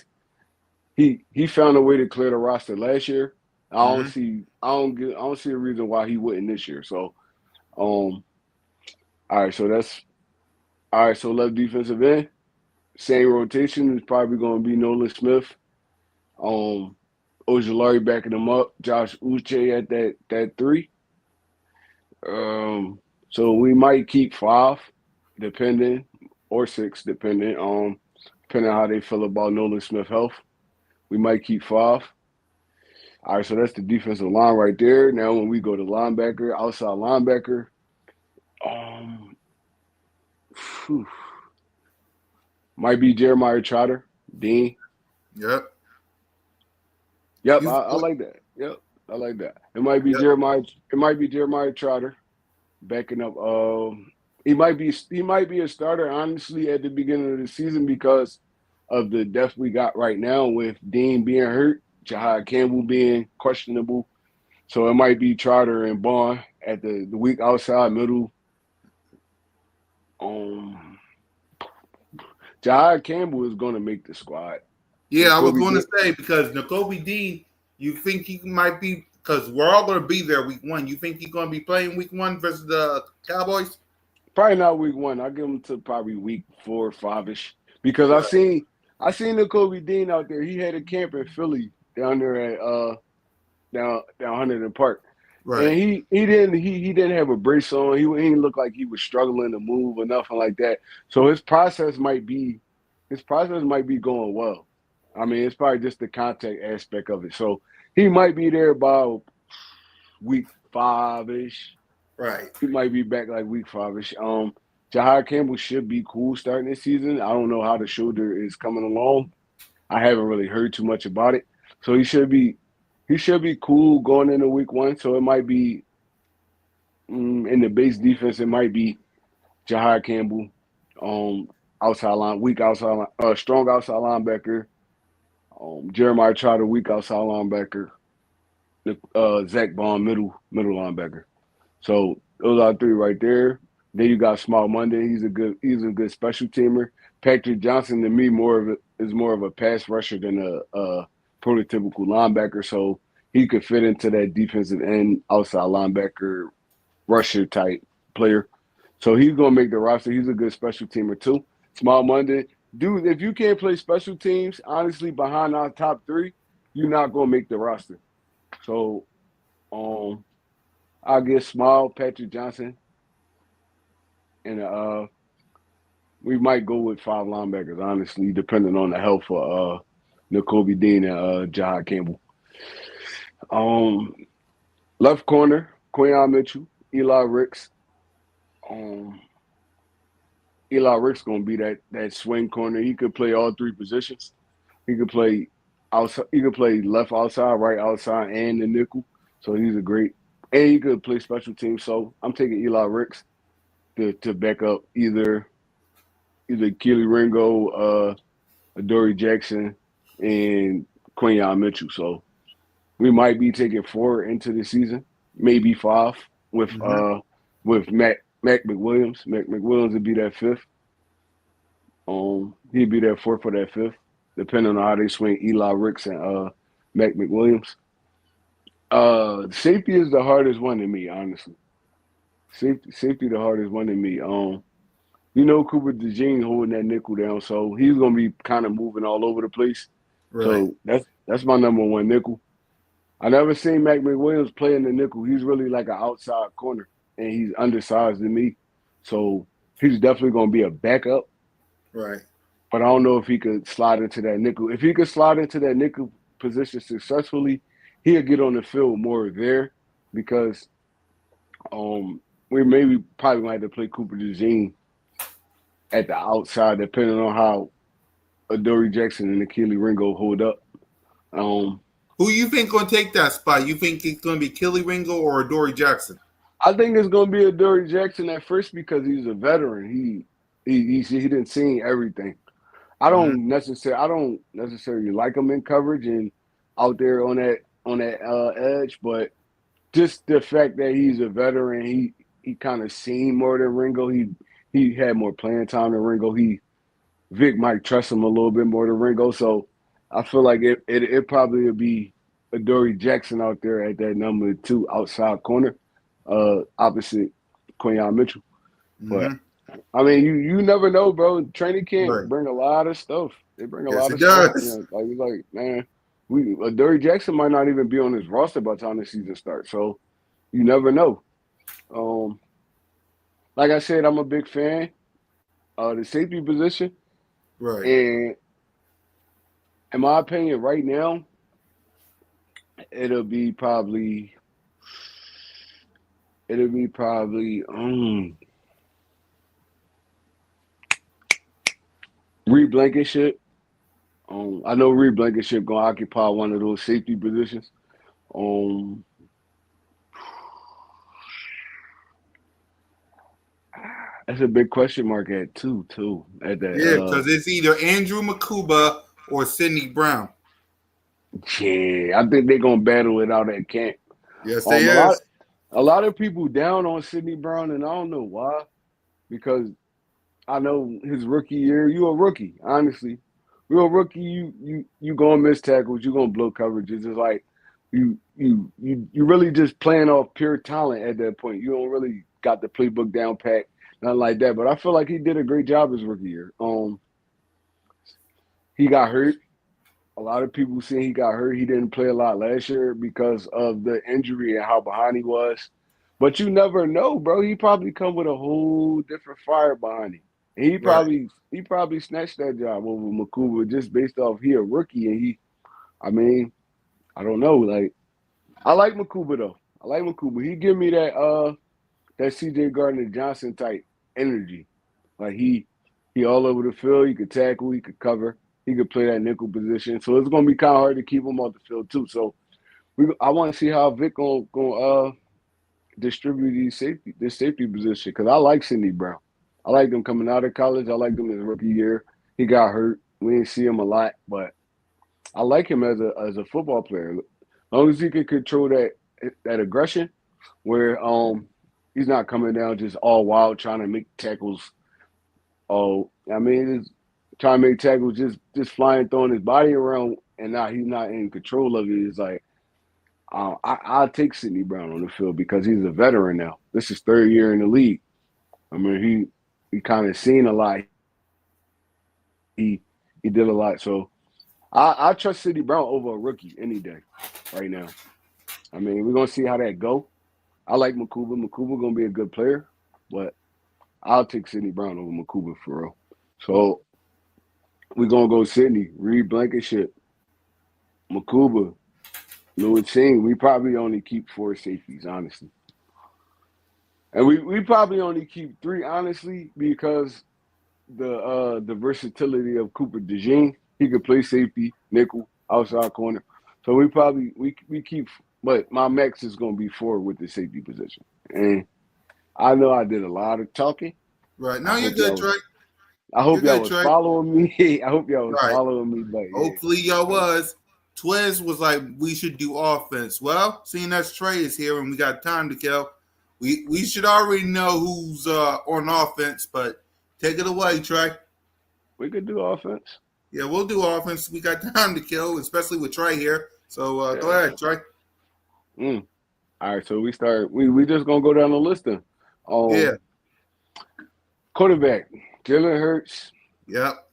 Speaker 4: found a way to clear the roster last year.
Speaker 1: Mm-hmm.
Speaker 4: I don't see a reason why he wouldn't this year. So all right, so that's all right. So left defensive end, same rotation is probably going to be Nolan Smith. Um, Ojulari backing him up. Josh Uche at that 3. So we might keep 5, depending, or 6, depending on how they feel about Nolan Smith health. We might keep 5. All right, so that's the defensive line right there. Now when we go to linebacker, outside linebacker, um, phew, might be Jeremiah Trotter, Dean.
Speaker 1: Yep.
Speaker 4: Yep,
Speaker 1: You.
Speaker 4: I like that. Yep, I like that. It might be
Speaker 1: Yep.
Speaker 4: Jeremiah. It might be Jeremiah Trotter backing up. He might be a starter honestly at the beginning of the season because of the depth we got right now with Dean being hurt, Jahad Campbell being questionable. So it might be Trotter and Bond at the weak outside middle. Um, Jahad Campbell is going to make the squad.
Speaker 1: Yeah, I was
Speaker 4: Kobe
Speaker 1: going to
Speaker 4: Dean,
Speaker 1: say because N'Kobe Dean, you think he might be because we're all going to be there week 1. You think he's going to be playing week 1 versus the Cowboys?
Speaker 4: probably not week 1. I'll give him to probably week 4 or 5ish because
Speaker 1: Right.
Speaker 4: I seen the Kobe Dean out there. He had a camp in Philly down there at down Huntington Park. And
Speaker 1: Right.
Speaker 4: he didn't have a brace on. He didn't look like he was struggling to move or nothing like that. So his process might be going well. I mean, it's probably just the contact aspect of it. So he might be there by week 5ish.
Speaker 1: Right.
Speaker 4: He might be back like week 5ish. Jahad Campbell should be cool starting this season. I don't know how the shoulder is coming along. I haven't really heard too much about it. So he should be cool going into week 1. So it might be in the base defense. It might be Jahad Campbell, um, strong outside linebacker. Jeremiah Trotter, weak outside linebacker. Zach Bond, middle linebacker. So those are 3 right there. Then you got Small Monday. He's a good special teamer. Patrick Johnson to me is more of a pass rusher than a prototypical linebacker. So he could fit into that defensive end outside linebacker rusher type player. So he's gonna make the roster. He's a good special teamer too. Small Monday, dude. If you can't play special teams, honestly, behind our top 3, you're not gonna make the roster. So um, I'll get Small, Patrick Johnson, and we might go with 5 linebackers. Honestly, depending on the health of N'Kobe Dean and Jahad Campbell. Um, Left corner, Quayon Mitchell, Eli Ricks. Um, Eli Rick's gonna be that swing corner. He could play all 3 positions. He could play outside. He could play left outside, right outside, and the nickel. So he's a great. And he could play special teams. So I'm taking Eli Ricks to back up either Keely Ringo, Adoree Jackson, and Quinyon Mitchell. So we might be taking 4 into the season, maybe 5 with
Speaker 1: Mm-hmm.
Speaker 4: Mac McWilliams. Mac McWilliams would be that 5th. He'd be that 4th or that 5th, depending on how they swing Eli Ricks and Mac McWilliams. Safety is the hardest one to me, honestly. Safety the hardest one to me. Cooper DeJean holding that nickel down, so he's gonna be kind of moving all over the place.
Speaker 1: Right.
Speaker 4: So that's my number 1 nickel. I never seen Mac McWilliams play in the nickel. He's really like an outside corner, and he's undersized to me. So he's definitely gonna be a backup.
Speaker 1: Right.
Speaker 4: But I don't know if he could slide into that nickel. If he could slide into that nickel position successfully, he'll get on the field more there because we probably might have to play Cooper DeJean at the outside, depending on how Adoree Jackson and Akili Ringo hold up.
Speaker 1: Who you think gonna take that spot? You think it's gonna be Kelly Ringo or Adoree Jackson?
Speaker 4: I think it's gonna be Adoree Jackson at first because he's a veteran. He didn't see everything. I don't necessarily like him in coverage and out there on that edge, but just the fact that he's a veteran, he kind of seen more than Ringo. He had more playing time than Ringo. Vic might trust him a little bit more than Ringo, so I feel like it probably would be Adoree Jackson out there at that number 2 outside corner, opposite Quinyon Mitchell.
Speaker 1: Mm-hmm.
Speaker 4: But I mean, you never know, bro. Training camp
Speaker 1: Right.
Speaker 4: bring a lot of stuff. They bring a
Speaker 1: Yes,
Speaker 4: lot
Speaker 1: it
Speaker 4: of stuff.
Speaker 1: does.
Speaker 4: Like man, Adoree Jackson might not even be on his roster by the time the season starts. So you never know. Like I said, I'm a big fan of the safety position,
Speaker 1: Right.
Speaker 4: and in my opinion, right now, it'll be probably Reed Blankenship. I know Reed Blankenship gonna occupy one of those safety positions. That's a big question mark at 2 too. At that,
Speaker 1: Yeah, because it's either Andrew Makuba or Sidney Brown.
Speaker 4: yeah, I think they're gonna battle it out at camp.
Speaker 1: Yes,
Speaker 4: A
Speaker 1: they
Speaker 4: lot,
Speaker 1: is.
Speaker 4: a lot of people down on Sidney Brown, and I don't know why. Because I know his rookie year, you a rookie. Honestly, you're a rookie. You gonna miss tackles. You gonna blow coverages. It's like you really just playing off pure talent at that point. You don't really got the playbook down pat, nothing like that. But I feel like he did a great job his rookie year. He got hurt. A lot of people saying he got hurt. He didn't play a lot last year because of the injury and how behind he was. But you never know, bro. He probably come with a whole different fire behind him. And
Speaker 1: Right.
Speaker 4: he probably snatched that job over Makuba just based off he a rookie and I don't know. Like I like Makuba though. I like Makuba. He give me that CJ Gardner Johnson type energy. Like he all over the field. He could tackle. He could cover. He could play that nickel position. So it's gonna be kind of hard to keep him off the field too. So I want to see how Vic gonna distribute this safety position because I like Sidney Brown. I like him coming out of college. I like him his rookie year. He got hurt. We didn't see him a lot, but I like him as a football player. As long as he can control that aggression, where he's not coming down just all wild trying to make tackles. Oh, I mean, just trying to make tackles, just flying, throwing his body around, and now he's not in control of it. It's like I'll take Sidney Brown on the field because he's a veteran now. This is 3rd year in the league. I mean, he kind of seen a lot. He did a lot. So I trust Sidney Brown over a rookie any day right now. I mean, we're gonna see how that go. I like Makuba. Makuba gonna be a good player, but I'll take Sidney Brown over Makuba for real. So we're gonna go Sidney, Reed Blankenship, Makuba, Lewis Singh. We probably only keep 4 safeties, honestly. And we probably only keep 3, honestly, because the versatility of Cooper DeJean. He could play safety, nickel, outside corner. So we keep, but my max is gonna be 4 with the safety position. And I know I did a lot of talking.
Speaker 1: Right.
Speaker 4: I
Speaker 1: Now you're
Speaker 4: hope y'all
Speaker 1: good,
Speaker 4: was,
Speaker 1: Trey.
Speaker 4: I
Speaker 1: You're
Speaker 4: hope y'all
Speaker 1: good,
Speaker 4: was
Speaker 1: Trey.
Speaker 4: following me. I hope y'all was
Speaker 1: Right.
Speaker 4: following me. But yeah.
Speaker 1: Hopefully y'all was. Twiz was like, we should do offense. Well, seeing as Trey is here and we got time to kill, we should already know who's on offense, but take it away, Trey.
Speaker 4: We could do offense.
Speaker 1: Yeah, we'll do offense. We got time to kill, especially with Trey here. So go
Speaker 4: Yeah.
Speaker 1: ahead, Trey.
Speaker 4: All right, so we start. We just gonna go down the list then.
Speaker 1: Yeah.
Speaker 4: Quarterback Jalen Hurts,
Speaker 1: Yep.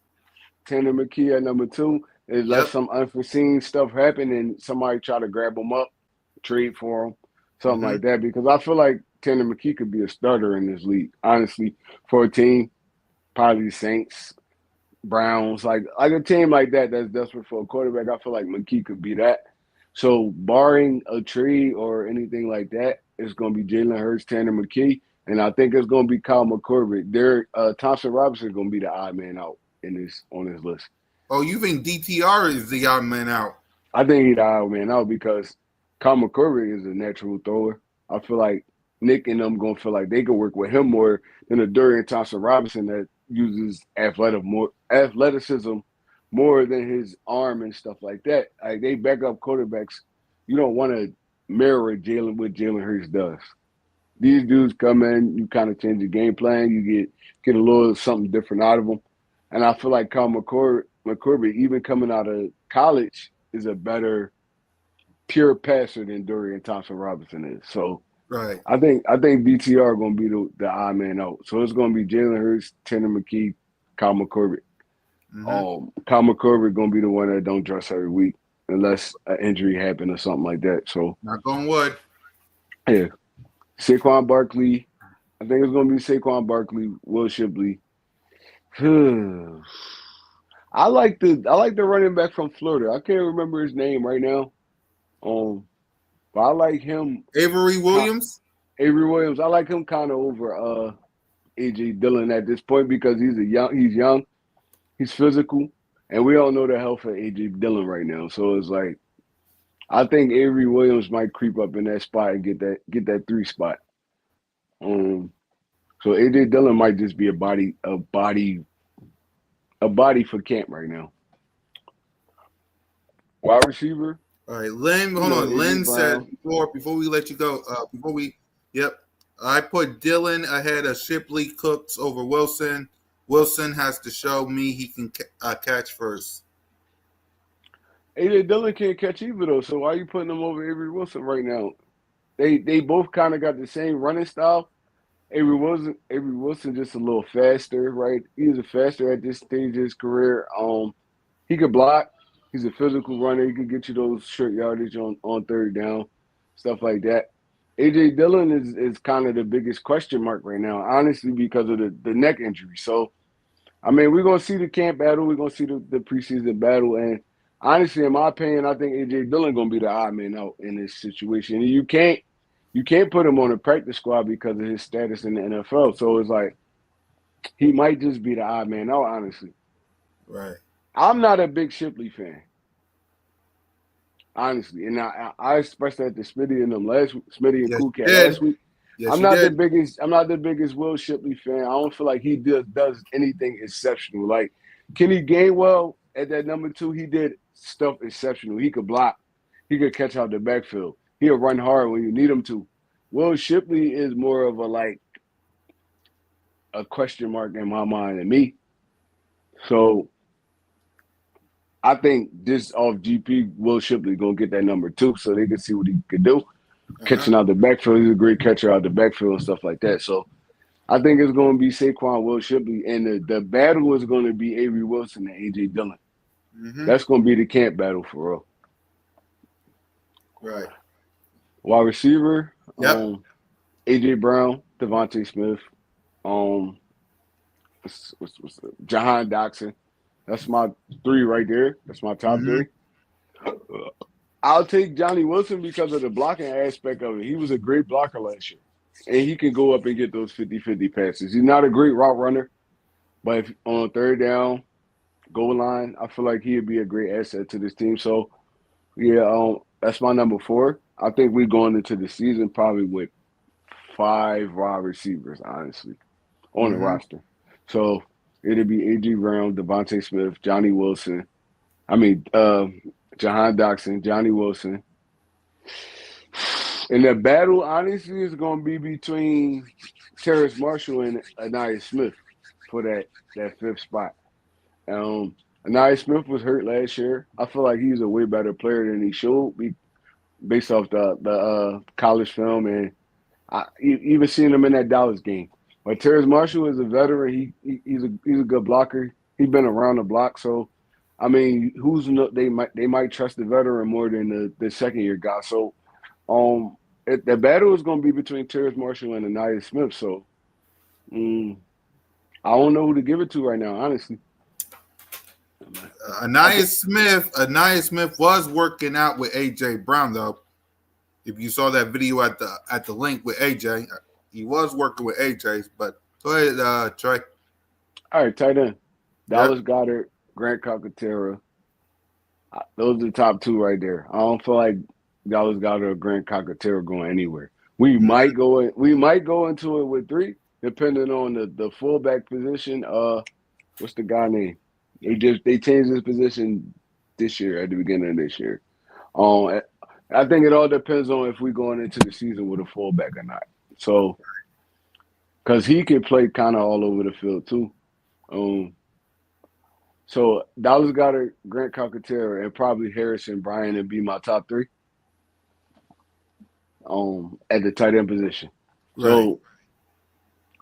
Speaker 4: Tanner McKee at number 2. Unless
Speaker 1: Yep.
Speaker 4: some unforeseen stuff happen and somebody try to grab him up, trade for him, something like that. Because I feel like Tanner McKee could be a starter in this league. Honestly, for a team, probably the Saints, Browns, like a team like that that's desperate for a quarterback. I feel like McKee could be that. So barring a trade or anything like that, it's going to be Jalen Hurts, Tanner McKee, and I think it's going to be Kyle McCormick. Thompson Robinson is going to be the odd man out on this list.
Speaker 1: Oh, you think DTR is the odd man out?
Speaker 4: I think he's the odd man out because Kyle McCormick is a natural thrower. I feel like Nick and them going to feel like they can work with him more than a Dorian Thompson Robinson that uses athleticism more than his arm and stuff like that. Like they backup quarterbacks, you don't want to mirror what Jalen Hurts does. These dudes come in, you kind of change the game plan, you get a little something different out of them. And I feel like Kyle McCormick, even coming out of college, is a better pure passer than Dorian Thompson Robinson is. So
Speaker 1: right.
Speaker 4: I think DTR going to be the odd man out. So it's going to be Jalen Hurts, Tanner McKee, Kyle McCormick. Kyle McCormick going to be the one that don't dress every week unless an injury happen or something like that. So
Speaker 1: Knock on wood.
Speaker 4: Yeah. Saquon Barkley. I think it's going to be Saquon Barkley, Will Shipley. I like the running back from Florida. I can't remember his name right now. But I like him.
Speaker 1: Avery Williams.
Speaker 4: I like him kind of over AJ Dillon at this point because he's young, he's physical, and we all know the health of AJ Dillon right now. So it's like I think Avery Williams might creep up in that spot and get that 3 spot. So AJ Dillon might just be a body for camp right now. Wide receiver.
Speaker 1: All right, Lynn. Hold on. Lynn said before we let you go. I put Dillon ahead of Shipley, Cooks over Wilson. Wilson has to show me he can catch first.
Speaker 4: AJ Dillon can't catch either though. So why are you putting him over Avery Wilson right now? They both kind of got the same running style. Avery Wilson just a little faster, right? He's faster at this stage of his career. He could block. He's a physical runner. He can get you those short yardage on third down, stuff like that. AJ Dillon is kind of the biggest question mark right now, honestly, because of the neck injury. So, I mean, we're going to see the camp battle. We're going to see the preseason battle. And honestly, in my opinion, I think AJ Dillon going to be the odd man out in this situation. And you can't put him on the practice squad because of his status in the NFL. So it's like he might just be the odd man out, honestly.
Speaker 1: Right. I'm
Speaker 4: not a big Shipley fan, honestly, and I expressed that to Smitty and them Smitty and Cool Cat last week.
Speaker 1: Yes,
Speaker 4: I'm not the biggest Will Shipley fan. I don't feel like he does anything exceptional. Like Kenny Gainwell at that number 2, he did stuff exceptional. He could block, he could catch out the backfield, he'll run hard when you need him to. Will Shipley is more of a question mark in my mind than me. So I think this off GP, Will Shipley gonna get that number 2 so they can see what he could do. Catching out the backfield. He's a great catcher out the backfield and stuff like that. So I think it's gonna be Saquon, Will Shipley, and the battle is gonna be Avery Wilson and AJ Dillon. That's gonna be the camp battle for real.
Speaker 1: Right.
Speaker 4: Wide receiver,
Speaker 1: AJ
Speaker 4: Brown, Devontae Smith, Jahan Dotson. That's my 3 right there. That's my top 3. I'll take Johnny Wilson because of the blocking aspect of it. He was a great blocker last year, and he can go up and get those 50-50 passes. He's not a great route runner, but if on third down, goal line, I feel like he'd be a great asset to this team. So, yeah, that's my number 4. I think we're going into the season probably with 5 wide receivers, honestly, on the roster. So, it'll be A.J. Brown, Devontae Smith, Johnny Wilson. Jahan Dotson, Johnny Wilson. And the battle, honestly, is going to be between Terrace Marshall and Anaya Smith for that fifth spot. Anaya Smith was hurt last year. I feel like he's a way better player than he showed based off the college film, and even seeing him in that Dallas game. But Terrace Marshall is a veteran. He's a good blocker. He's been around the block, so I mean, they might trust the veteran more than the second year guy. So the battle is going to be between Terrace Marshall and Anaya Smith. So I don't know who to give it to right now, honestly.
Speaker 1: Anaya Smith was working out with AJ Brown though. If you saw that video at the link with AJ, he was working with AJ. But go ahead, Trey.
Speaker 4: All right, tight end. Dallas Goedert, Grant Calcaterra. Those are the top two right there. I don't feel like Dallas Goedert or Grant Calcaterra going anywhere. We might go into it with three, depending on the fullback position. What's the guy name? They changed his position this year at the beginning of this year. I think it all depends on if we're going into the season with a fullback or not. So, because he can play kind of all over the field too. So Dallas Goedert, Grant Calcaterra, and probably Harrison Bryant would be my top three. At the tight end position.
Speaker 1: Right.
Speaker 4: So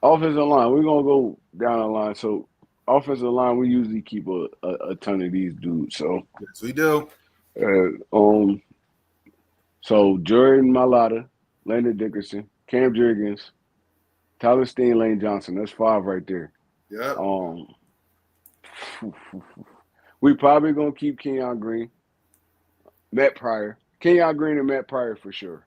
Speaker 4: offensive line, we're gonna go down the line. So offensive line, we usually keep a ton of these dudes. So
Speaker 1: yes, we do.
Speaker 4: So Jordan Mailata, Landon Dickerson, Cam Jurgens, Tyler Steen, Lane Johnson. That's 5 right there.
Speaker 1: Yeah.
Speaker 4: We probably gonna keep Kenyon Green, Matt Pryor, Kenyon Green and Matt Pryor for sure.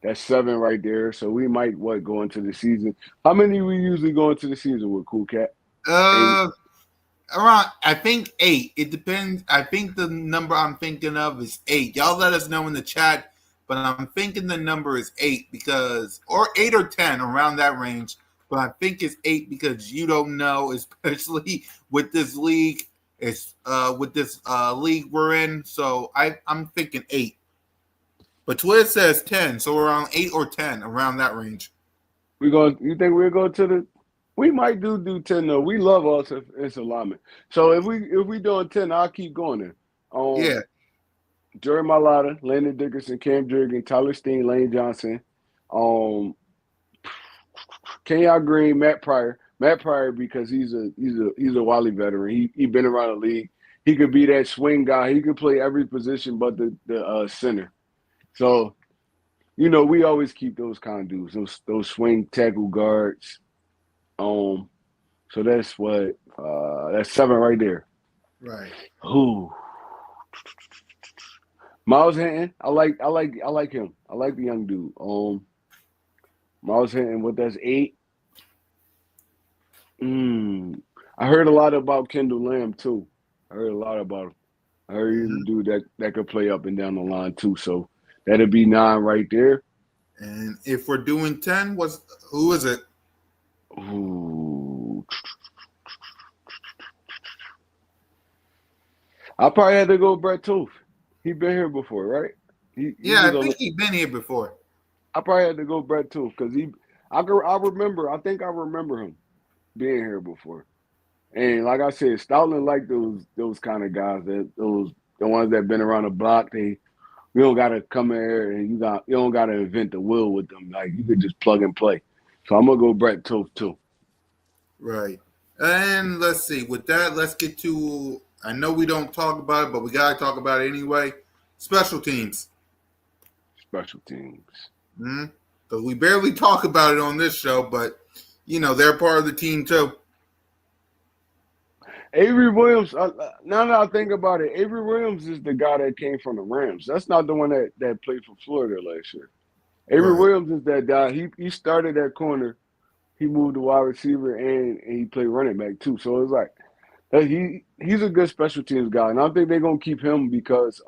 Speaker 4: That's 7 right there. So we might go into the season. How many we usually go into the season with, Cool Cat?
Speaker 1: Around, I think 8. It depends. I think the number I'm thinking of is 8. Y'all let us know in the chat, but I'm thinking the number is 8 or 8 or 10, around that range. But I think it's 8 because you don't know, especially with this league. It's with this league we're in. So I'm thinking 8. But Twitter says 10, so around 8 or 10, around that range.
Speaker 4: You think we'll go to the? We might do 10 though. We love offensive alignment. So if we doing 10, I'll keep going there.
Speaker 1: Yeah.
Speaker 4: Jordan Mailata, Landon Dickerson, Cam Jurgens, Tyler Steen, Lane Johnson, Kenyon Green, Matt Pryor. Matt Pryor because he's a Wally veteran. He been around the league. He could be that swing guy. He could play every position but the center. So, we always keep those kind of dudes, those swing tackle guards. So that's that's 7 right there.
Speaker 1: Right.
Speaker 4: Who? Miles Hinton. I like him. I like the young dude. Miles Hinton, that's 8. I heard a lot about Kendall Lamb too. I heard a lot about him. I heard he's a dude that could play up and down the line too. So that'd be 9 right there.
Speaker 1: And if we're doing 10, who is it?
Speaker 4: Ooh. I probably had to go with Brett Tooth. He been here before, right?
Speaker 1: I think he's been here before.
Speaker 4: I probably had to go Brett Tooth because I think I remember him being here before. And like I said, Stoutland like those kind of guys, the ones that been around the block. We don't gotta come here and you don't gotta invent the wheel with them. Like you could just plug and play. So I'm gonna go Brett Tooth too.
Speaker 1: Right. And let's see. With that, let's get to. I know we don't talk about it, but we gotta talk about it anyway. Special teams.
Speaker 4: Special teams.
Speaker 1: Because we barely talk about it on this show, but they're part of the team too.
Speaker 4: Avery Williams. Now that I think about it, Avery Williams is the guy that came from the Rams. That's not the one that played for Florida last year. Avery Williams is that guy. He started at corner. He moved to wide receiver and he played running back too. So it's like he's a good special teams guy, and I think they're gonna keep him because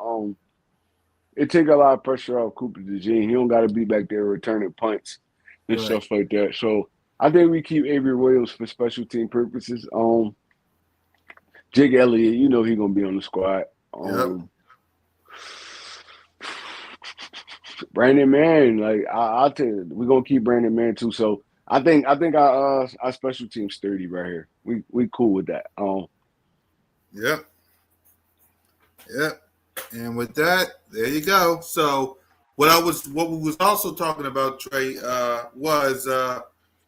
Speaker 4: it take a lot of pressure off Cooper DeJean. He don't got to be back there returning punts and stuff like that. So I think we keep Avery Williams for special team purposes. Jake Elliott, you know he's gonna be on the squad.
Speaker 1: Yep.
Speaker 4: Brandon Mann, like I'll tell you, we're gonna keep Brandon Mann too. So I think our special team's sturdy right here. We cool with that.
Speaker 1: Yep. Yep. And with that, there you go. So what we was also talking about, Trey, was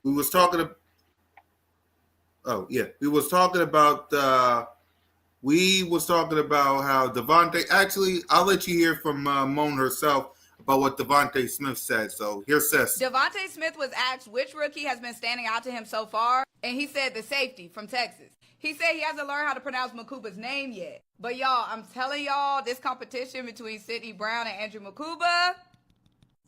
Speaker 1: we was talking. Oh yeah, we was talking about how Devontae. Actually, I'll let you hear from Moan herself about what Devontae Smith said. So here's Sis.
Speaker 2: Devontae Smith was asked which rookie has been standing out to him so far, and he said the safety from Texas. He said he hasn't learned how to pronounce Makuba's name yet. But y'all, I'm telling y'all, this competition between Sidney Brown and Andrew Makuba,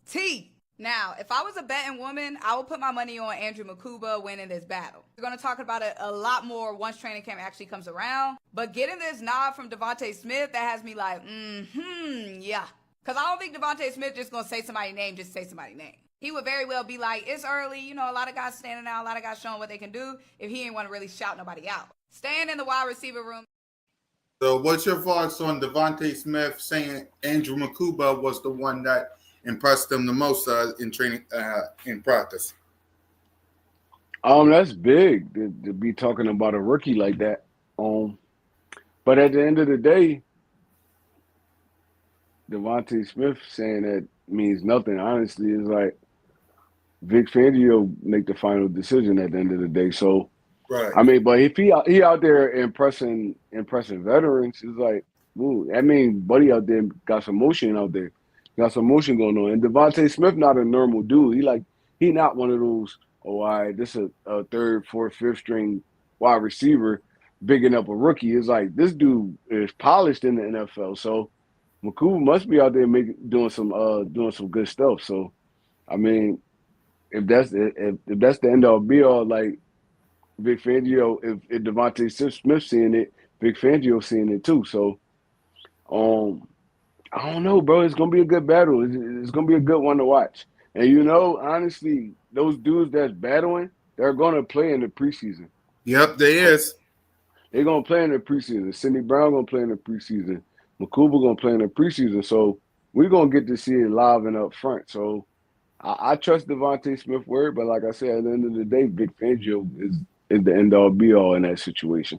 Speaker 2: T. Now, if I was a betting woman, I would put my money on Andrew Makuba winning this battle. We're going to talk about it a lot more once training camp actually comes around. But getting this nod from Devontae Smith, that has me like, yeah. Because I don't think Devontae Smith just going to say somebody's name just to say somebody's name. He would very well be like, it's early, you know, a lot of guys standing out, a lot of guys showing what they can do if he ain't want to really shout nobody out. Staying in the wide receiver room.
Speaker 1: So what's your thoughts on Devontae Smith saying Andrew Makuba was the one that impressed them the most in training, in practice?
Speaker 4: That's big to be talking about a rookie like that. But at the end of the day, Devontae Smith saying that means nothing. Honestly, it's like Vic Fangio make the final decision at the end of the day. So,
Speaker 1: right.
Speaker 4: I mean, but if he out there impressing veterans, it's like, ooh, that means Buddy out there got some motion out there, got some motion going on. And Devontae Smith not a normal dude. He not one of those. Oh, all right, this is a third, fourth, fifth string wide receiver, bigging up a rookie. It's like this dude is polished in the NFL. So Makuba must be out there doing some good stuff. So, I mean, if that's the end all be all, like Vic Fangio, if Devontae Smith seeing it, Vic Fangio seeing it too. So, I don't know, bro. It's gonna be a good battle. It's gonna be a good one to watch. And you know, honestly, those dudes that's battling, they're gonna play in the preseason.
Speaker 1: Yep, there is.
Speaker 4: They're gonna play in the preseason. Sidney Brown gonna play in the preseason. Makuba gonna play in the preseason. So we're gonna get to see it live and up front. So I trust Devontae Smith's word, but like I said, at the end of the day, Vic Fangio is the end all be all in that situation.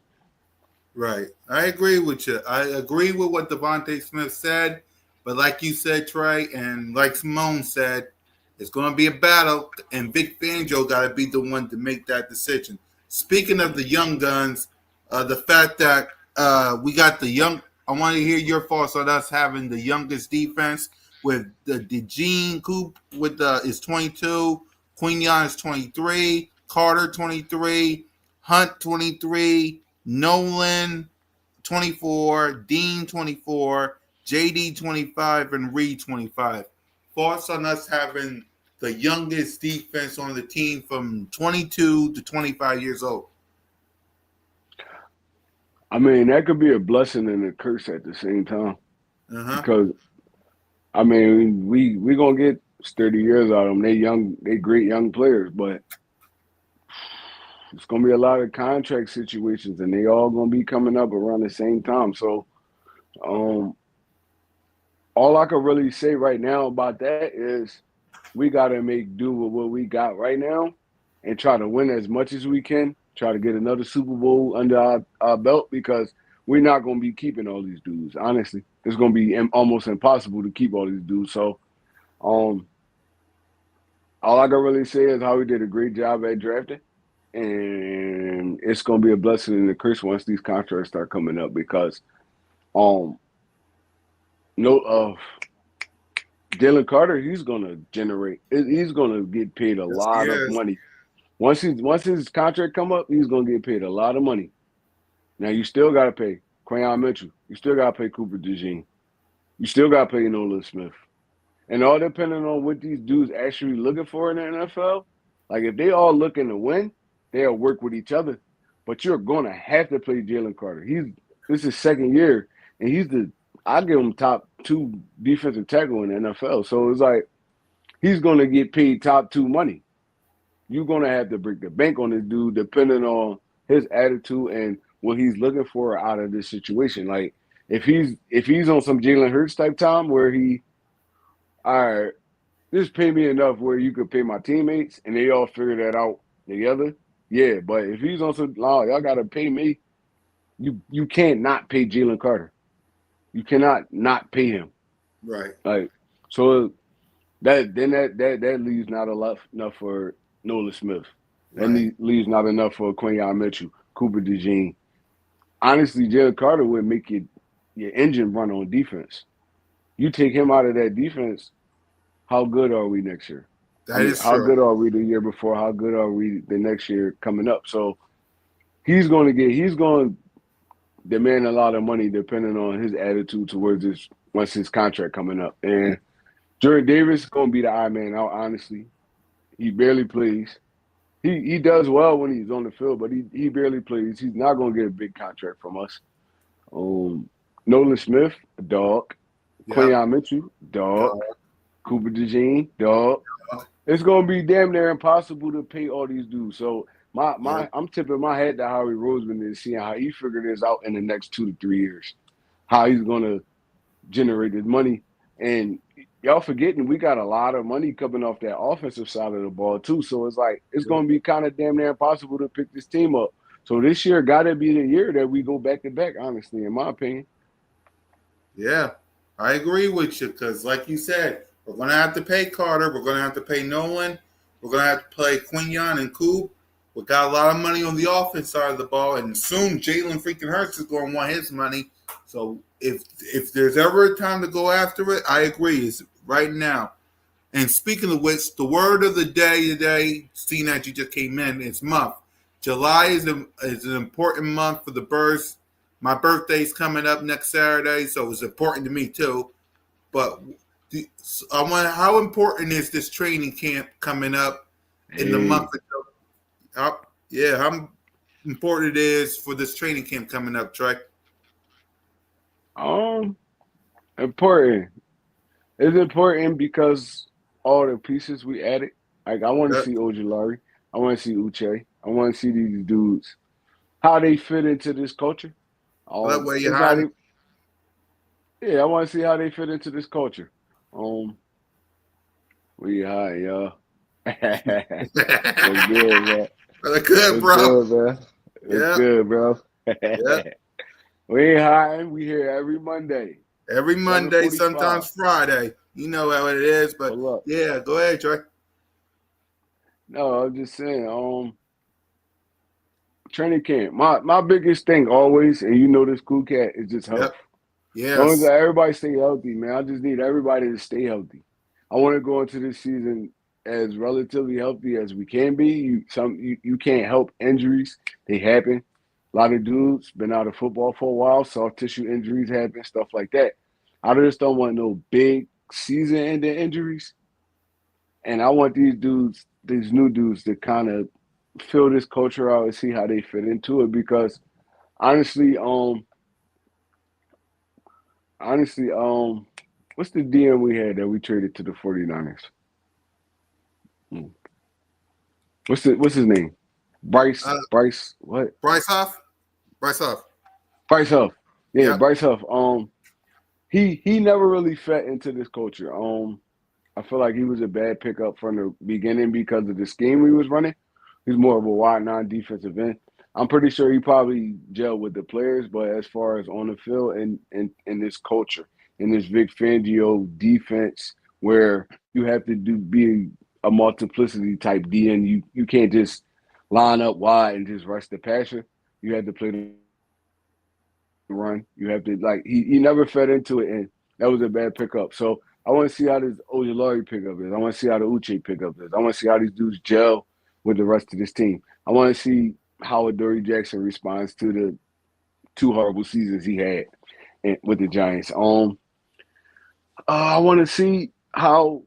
Speaker 1: Right. I agree with you. I agree with what Devontae Smith said, but like you said, Trey, and like Simone said, it's going to be a battle, and Vic Fangio got to be the one to make that decision. Speaking of the young guns, the fact that we got the young, I want to hear your thoughts on us having the youngest defense with the DeJean Coop is 22, Quinion is 23, Carter 23, Hunt 23, Nolan 24, Dean 24, JD 25, and Reed 25. Thoughts on us having the youngest defense on the team from 22 to 25 years old?
Speaker 4: I mean, that could be a blessing and a curse at the same time. Because, I mean, we going to get 30 years out of them. They great young players, but it's going to be a lot of contract situations, and they all going to be coming up around the same time. So, all I can really say right now about that is we got to make do with what we got right now and try to win as much as we can, try to get another Super Bowl under our belt, because we're not going to be keeping all these dudes. Honestly, it's going to be almost impossible to keep all these dudes. So all I can really say is how we did a great job at drafting, and it's going to be a blessing and a curse once these contracts start coming up, because Jalen Carter, he's gonna get paid a lot of money. Once his contract come up, he's gonna get paid a lot of money. Now you still gotta pay Quinion Mitchell. You still gotta pay Cooper DeJean. You still gotta pay Nolan Smith. And all depending on what these dudes actually looking for in the NFL. Like if they all looking to win, they'll work with each other. But you're gonna have to play Jalen Carter. This is his second year, and I give him top 2 defensive tackle in the NFL. So it's like he's going to get paid top 2 money. you're gonna have to break the bank on this dude, depending on his attitude and what he's looking for out of this situation. Like if he's on some Jalen Hurts type time where all right, just pay me enough where you could pay my teammates and they all figure that out together. Yeah, but if he's on some, oh, y'all gotta pay me. You can't not pay Jalen Carter. You cannot not pay him.
Speaker 1: Right.
Speaker 4: Like so that leaves not enough for Nolan Smith. That
Speaker 1: Right.
Speaker 4: leaves not enough for Quinyon Mitchell, Cooper DeJean. Honestly, Jalen Carter would make your engine run on defense. You take him out of that defense, how good are we next year? I
Speaker 1: That
Speaker 4: mean,
Speaker 1: is
Speaker 4: how
Speaker 1: true.
Speaker 4: good are we the year before? How good are we the next year coming up? So he's going to demand a lot of money depending on his attitude towards this once his contract coming up. And Jordan Davis is going to be the eye man out. Honestly, he barely plays. He does well when he's on the field, but he barely plays. He's not going to get a big contract from us. Nolan Smith, dog.
Speaker 1: Yep.
Speaker 4: Quinyon Mitchell, dog.
Speaker 1: Dog.
Speaker 4: Cooper DeJean, dog. It's gonna be damn near impossible to pay all these dudes. So
Speaker 1: Yep.
Speaker 4: I'm tipping my hat to Howie Roseman and seeing how he figured this out in the next 2 to 3 years. How he's gonna generate his money. And y'all forgetting we got a lot of money coming off that offensive side of the ball too. So it's like it's gonna be kind of damn near impossible to pick this team up. So this year gotta be the year that we go back to back, honestly, in my opinion.
Speaker 1: Yeah, I agree with you because, like you said, we're going to have to pay Carter. We're going to have to pay Nolan. We're going to have to play Quinyon and Coop. We got a lot of money on the offense side of the ball, and soon Jalen freaking Hurts is going to want his money. So if there's ever a time to go after it, I agree. It's right now. And speaking of which, the word of the day today, seeing that you just came in, is month. July is an important month for the birds. My birthday's coming up next Saturday, so it's important to me too. But I want how important is this training camp coming up in the month
Speaker 4: Hey,
Speaker 1: of yeah, how important it is for this training camp coming up, Trey?
Speaker 4: um, important. It's important because all the pieces we added. Like I want to
Speaker 1: Yep.
Speaker 4: see Ojulari. I want to see Uche. I want to see these dudes how they fit into this culture.
Speaker 1: That way you're
Speaker 4: It's how
Speaker 1: hiding.
Speaker 4: they. Yeah, I want to see how they fit into this culture. Um, we high, y'all. What's good, man?
Speaker 1: Good,
Speaker 4: What's
Speaker 1: bro.
Speaker 4: good, man? What's
Speaker 1: Yeah,
Speaker 4: good, bro?
Speaker 1: yeah.
Speaker 4: We ain't hiding. We here every Monday,
Speaker 1: Every Monday,
Speaker 4: 7:45.
Speaker 1: sometimes Friday. You know how it is, but
Speaker 4: Pull up.
Speaker 1: yeah, go ahead, Trey.
Speaker 4: No, I'm just saying. Training camp. My biggest thing always, and you know this cool cat, is just health.
Speaker 1: Yep.
Speaker 4: As long as
Speaker 1: Yes.
Speaker 4: everybody stay healthy, man, I just need everybody to stay healthy. I want to go into this season as relatively healthy as we can be. You can't help injuries; they happen. A lot of dudes been out of football for a while, soft tissue injuries happen, stuff like that. I just don't want no big season-ending injuries, and I want these new dudes, to kind of fill this culture out and see how they fit into it. Because honestly, honestly, what's the DM we had that we traded to the 49ers? Hmm. What's his name?
Speaker 1: Uh,
Speaker 4: Bryce what?
Speaker 1: Bryce Huff. Bryce Huff.
Speaker 4: Bryce Huff. Yeah,
Speaker 1: Yep.
Speaker 4: Bryce Huff. He never really fit into this culture. I feel like he was a bad pickup from the beginning because of the scheme we was running. He's more of a wide non-defensive end. I'm pretty sure he probably gelled with the players, but as far as on the field and in this culture, in this Vic Fangio defense, where you have to be a multiplicity type DN, you can't just line up wide and just rush the passer. You have to play the run. You have to he never fed into it, and that was a bad pickup. So I want to see how this Ojulari pickup is. I want to see how the Uche pickup is. I want to see how these dudes gel with the rest of this team. I want to see how Adoree Jackson responds to the two horrible seasons he had with the Giants. I want to see how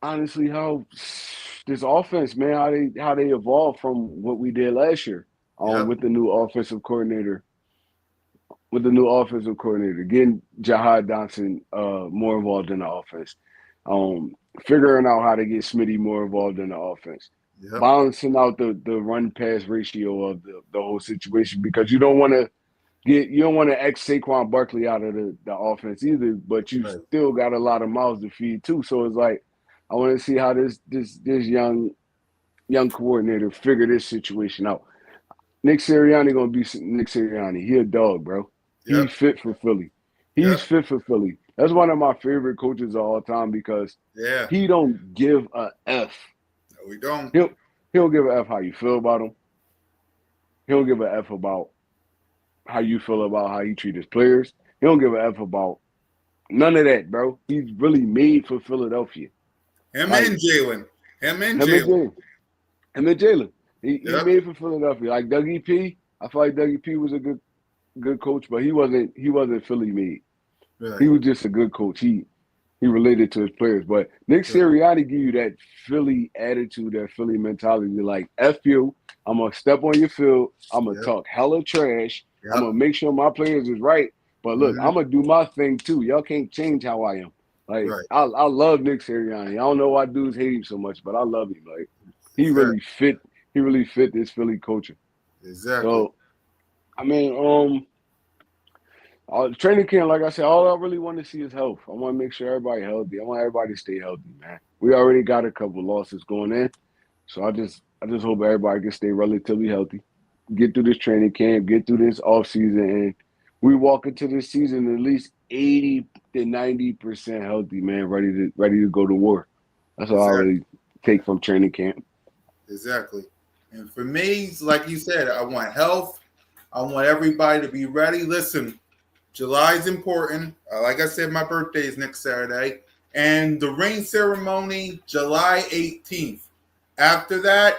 Speaker 4: honestly how this offense, man, how they evolve from what we did last year.
Speaker 1: Yep.
Speaker 4: With the new offensive coordinator getting Jahad Johnson more involved in the offense, figuring out how to get Smitty more involved in the offense.
Speaker 1: Yep.
Speaker 4: balancing out the run pass ratio of the whole situation, because you don't want to X Saquon Barkley out of the offense either, but you
Speaker 1: Right.
Speaker 4: still got a lot of mouths to feed too. So it's like, I want to see how this young coordinator figure this situation out. Nick Sirianni gonna be Nick Sirianni. He a dog, bro. He's
Speaker 1: Yep.
Speaker 4: fit for Philly. He's
Speaker 1: Yep.
Speaker 4: fit for Philly. That's one of my favorite coaches of all time, because
Speaker 1: Yeah.
Speaker 4: he don't give a F.
Speaker 1: No, we don't.
Speaker 4: He'll he don't give a F how you feel about him. He don't give a F about how you feel about how he treat his players. He don't give a F about none of that, bro. He's really made for Philadelphia.
Speaker 1: Him
Speaker 4: Like
Speaker 1: and Jalen. Him and
Speaker 4: him and
Speaker 1: Jalen.
Speaker 4: Jalen. Him and Jalen. He
Speaker 1: Yep.
Speaker 4: made for Philadelphia. Like Dougie P. I feel like Dougie P was a good coach, but he wasn't Philly made.
Speaker 1: Right.
Speaker 4: He was just a good coach. He related to his players. But Nick Sirianni give you that Philly attitude, that Philly mentality. Like, F you, I'm going to step on your field. I'm going to
Speaker 1: Yep.
Speaker 4: talk hella trash. I'm
Speaker 1: Yep.
Speaker 4: going to make sure my players is right. But look,
Speaker 1: Mhm.
Speaker 4: I'm going to do my thing too. Y'all can't change how I am. Like,
Speaker 1: Right.
Speaker 4: I love Nick Sirianni. I don't know why dudes hate him so much, but I love him. Like, he
Speaker 1: Exactly.
Speaker 4: really fit this Philly culture.
Speaker 1: Exactly.
Speaker 4: So, I mean, training camp, like I said, all I really want to see is health. I want to make sure everybody healthy. I want everybody to stay healthy, man. We already got a couple losses going in, so I just hope everybody can stay relatively healthy, get through this training camp, get through this off season, and we walk into this season at least 80 to 90% healthy, man, ready to go to war. That's all I
Speaker 1: Exactly.
Speaker 4: really take from training camp.
Speaker 1: Exactly. And for me, like you said, I want health. I want everybody to be ready. Listen, July is important. Like I said, my birthday is next Saturday. And the ring ceremony, July 18th. After that,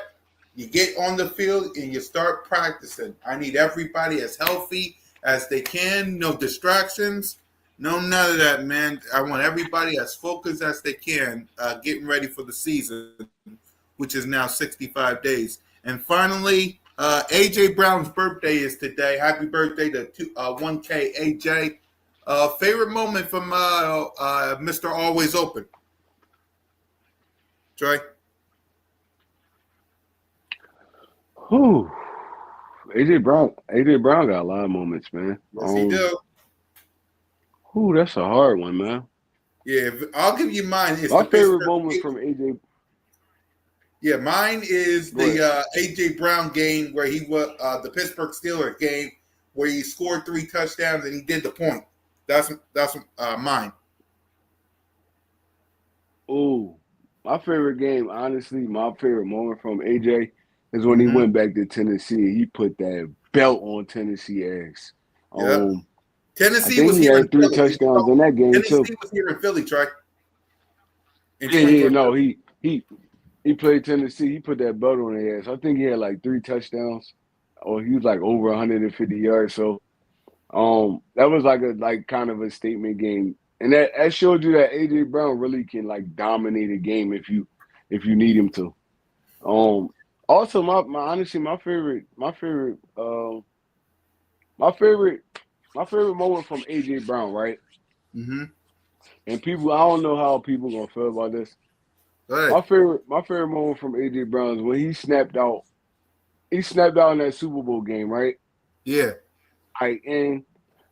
Speaker 1: you get on the field and you start practicing. I need everybody as healthy as they can. No distractions. No, none of that, man. I want everybody as focused as they can, getting ready for the season, which is now 65 days. And finally, AJ Brown's birthday is today. Happy birthday to 1K AJ. Favorite moment from Mr. Always Open? Troy?
Speaker 4: Whew. AJ Brown got a lot of moments, man.
Speaker 1: Yes, he do.
Speaker 4: That's a hard one, man.
Speaker 1: Yeah, I'll give you mine. It's
Speaker 4: My
Speaker 1: the
Speaker 4: favorite
Speaker 1: Pittsburgh.
Speaker 4: moment from AJ.
Speaker 1: Yeah, mine is
Speaker 4: Go ahead.
Speaker 1: the AJ Brown game where he was the Pittsburgh Steelers game where he scored 3 touchdowns and he did the point. That's mine.
Speaker 4: Oh, my favorite game, honestly, my favorite moment from AJ is when he
Speaker 1: Mm-hmm.
Speaker 4: went back to Tennessee. He put that belt on Tennessee ass.
Speaker 1: Yeah.
Speaker 4: I
Speaker 1: Tennessee
Speaker 4: think
Speaker 1: was
Speaker 4: he
Speaker 1: here in
Speaker 4: had 3
Speaker 1: Philly.
Speaker 4: touchdowns in that game too.
Speaker 1: Tennessee was here in Philly, Trey, in
Speaker 4: Yeah,
Speaker 1: 2022.
Speaker 4: no, he played Tennessee. He put that belt on their ass. I think he had like 3 touchdowns, or he was like over 150 yards. So, that was like kind of a statement game, and that showed you that AJ Brown really can like dominate a game if you need him to. Also, my honestly, my favorite my favorite moment from AJ Brown, right?
Speaker 1: Mm-hmm.
Speaker 4: And people, I don't know how people gonna feel about this.
Speaker 1: Go ahead.
Speaker 4: My favorite moment from AJ Brown is when he snapped out. He snapped out in that Super Bowl game, right?
Speaker 1: Yeah.
Speaker 4: And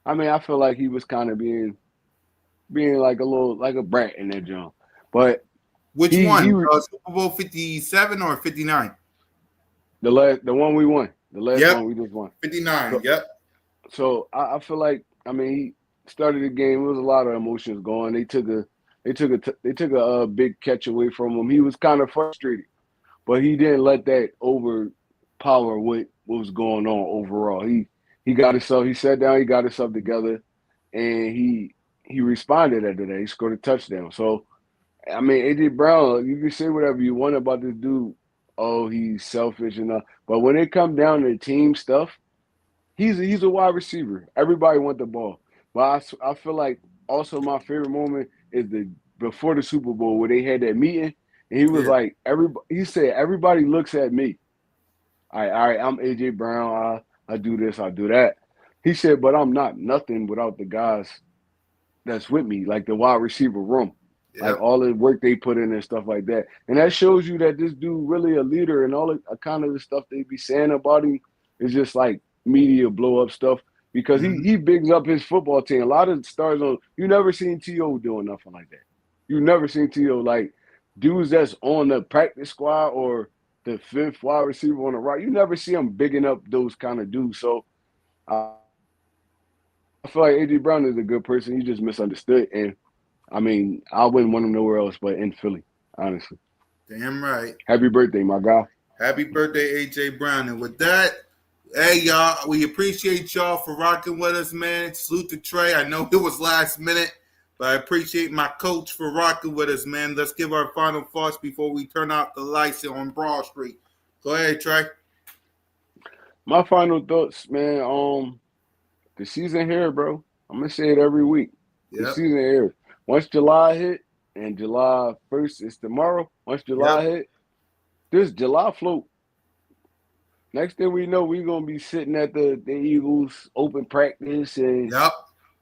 Speaker 4: I mean, I feel like he was kind of being like a little like a brat in that jump, but
Speaker 1: Which
Speaker 4: he
Speaker 1: one? Super Bowl 57 or 59?
Speaker 4: the one we won, the last
Speaker 1: Yep.
Speaker 4: one we just won.
Speaker 1: 59.
Speaker 4: So
Speaker 1: Yep.
Speaker 4: I feel like, I mean, he started the game. There was a lot of emotions going. They took a big catch away from him. He was kind of frustrated, but he didn't let that overpower what was going on overall. He got himself. He sat down. He got himself together, and he responded after that. He scored a touchdown. So I mean, AJ Brown, you can say whatever you want about this dude. Oh, he's selfish and but when it comes down to team stuff, he's a wide receiver. Everybody want the ball, but I feel like also my favorite moment is the before the Super Bowl where they had that meeting and he was
Speaker 1: Yeah.
Speaker 4: like he said everybody looks at me. All right, I'm AJ Brown. I do this, I do that. He said, but I'm not nothing without the guys that's with me, like the wide receiver room. Like
Speaker 1: Yep.
Speaker 4: all the work they put in and stuff like that. And that shows you that this dude really a leader, and all the kind of the stuff they be saying about him is just like media blow up stuff because
Speaker 1: Mm-hmm.
Speaker 4: he bigs up his football team. A lot of stars on you never seen T.O. doing nothing like that. You never seen T.O. like dudes that's on the practice squad or the fifth wide receiver on the right. You never see him bigging up those kind of dudes. So I feel like A.J. Brown is a good person. He's just misunderstood. And I mean, I wouldn't want him nowhere else but in Philly, honestly.
Speaker 1: Damn right.
Speaker 4: Happy birthday, my guy.
Speaker 1: Happy birthday, AJ Brown. And with that, hey, y'all, we appreciate y'all for rocking with us, man. Salute to Trey. I know it was last minute, but I appreciate my coach for rocking with us, man. Let's give our final thoughts before we turn out the lights here on Broad Street. Go ahead, Trey.
Speaker 4: My final thoughts, man. The season here, bro. I'm gonna say it every week. The
Speaker 1: Yep.
Speaker 4: season here. Once July hit, and July 1st is tomorrow. Once July hit, this July float. Next thing we know, we're gonna be sitting at the Eagles open practice and
Speaker 1: Yep.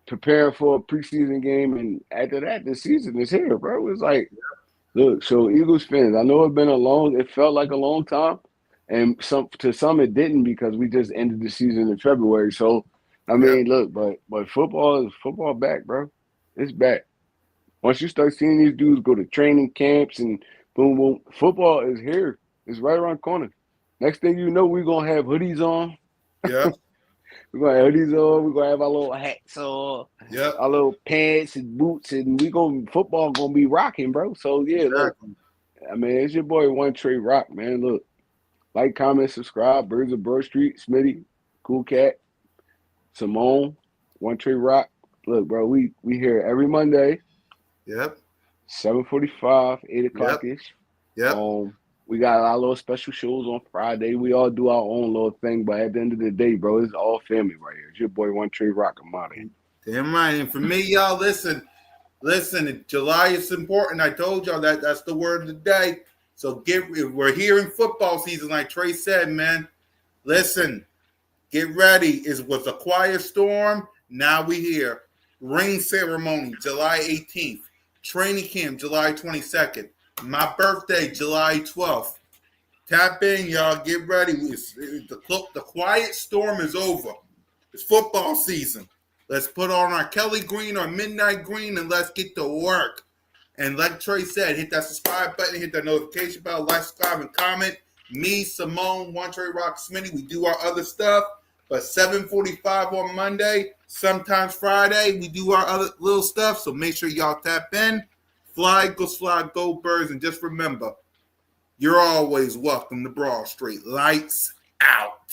Speaker 4: preparing for a preseason game. And after that, the season is here, bro. It's like, look, so Eagles fans, I know it felt like a long time. And to some it didn't because we just ended the season in February. So I mean, look, but football back, bro. It's back. Once you start seeing these dudes go to training camps and boom, boom, football is here. It's right around the corner. Next thing you know, we're gonna have hoodies on.
Speaker 1: Yep.
Speaker 4: We're gonna have hoodies on. We're gonna have our little hats on,
Speaker 1: Yep.
Speaker 4: our little pants and boots, and football gonna be rocking, bro. So yeah,
Speaker 1: Exactly.
Speaker 4: look, I mean, it's your boy One Trey Rock, man. Look, like, comment, subscribe. Birds of Broad Street, Smitty, Cool Cat, Simone, One Trey Rock. Look, bro, we here every Monday,
Speaker 1: Yep.
Speaker 4: 7:45, 8 o'clock ish.
Speaker 1: Yep.
Speaker 4: We got our little special shows on Friday. We all do our own little thing, but at the end of the day, bro, it's all family right here. It's your boy One Trey Rock. I'm out of here.
Speaker 1: Damn right. And for me, y'all, listen, July is important. I told y'all that's the word of the day. So we're here in football season, like Trey said, man. Listen, get ready. It was a quiet storm. Now we here. Ring ceremony, July 18th. Training camp, July 22nd. My birthday, July 12th. Tap in, y'all. Get ready. The quiet storm is over. It's football season. Let's put on our Kelly green or midnight green and let's get to work. And like Trey said, hit that subscribe button, hit that notification bell, like, subscribe, and comment. Me, Simone, One Trey Rock, Smitty, we do our other stuff. But 7:45 on Monday, sometimes Friday, we do our other little stuff. So make sure y'all tap in. Fly, go Birds. And just remember, you're always welcome to Broad Street. Lights out.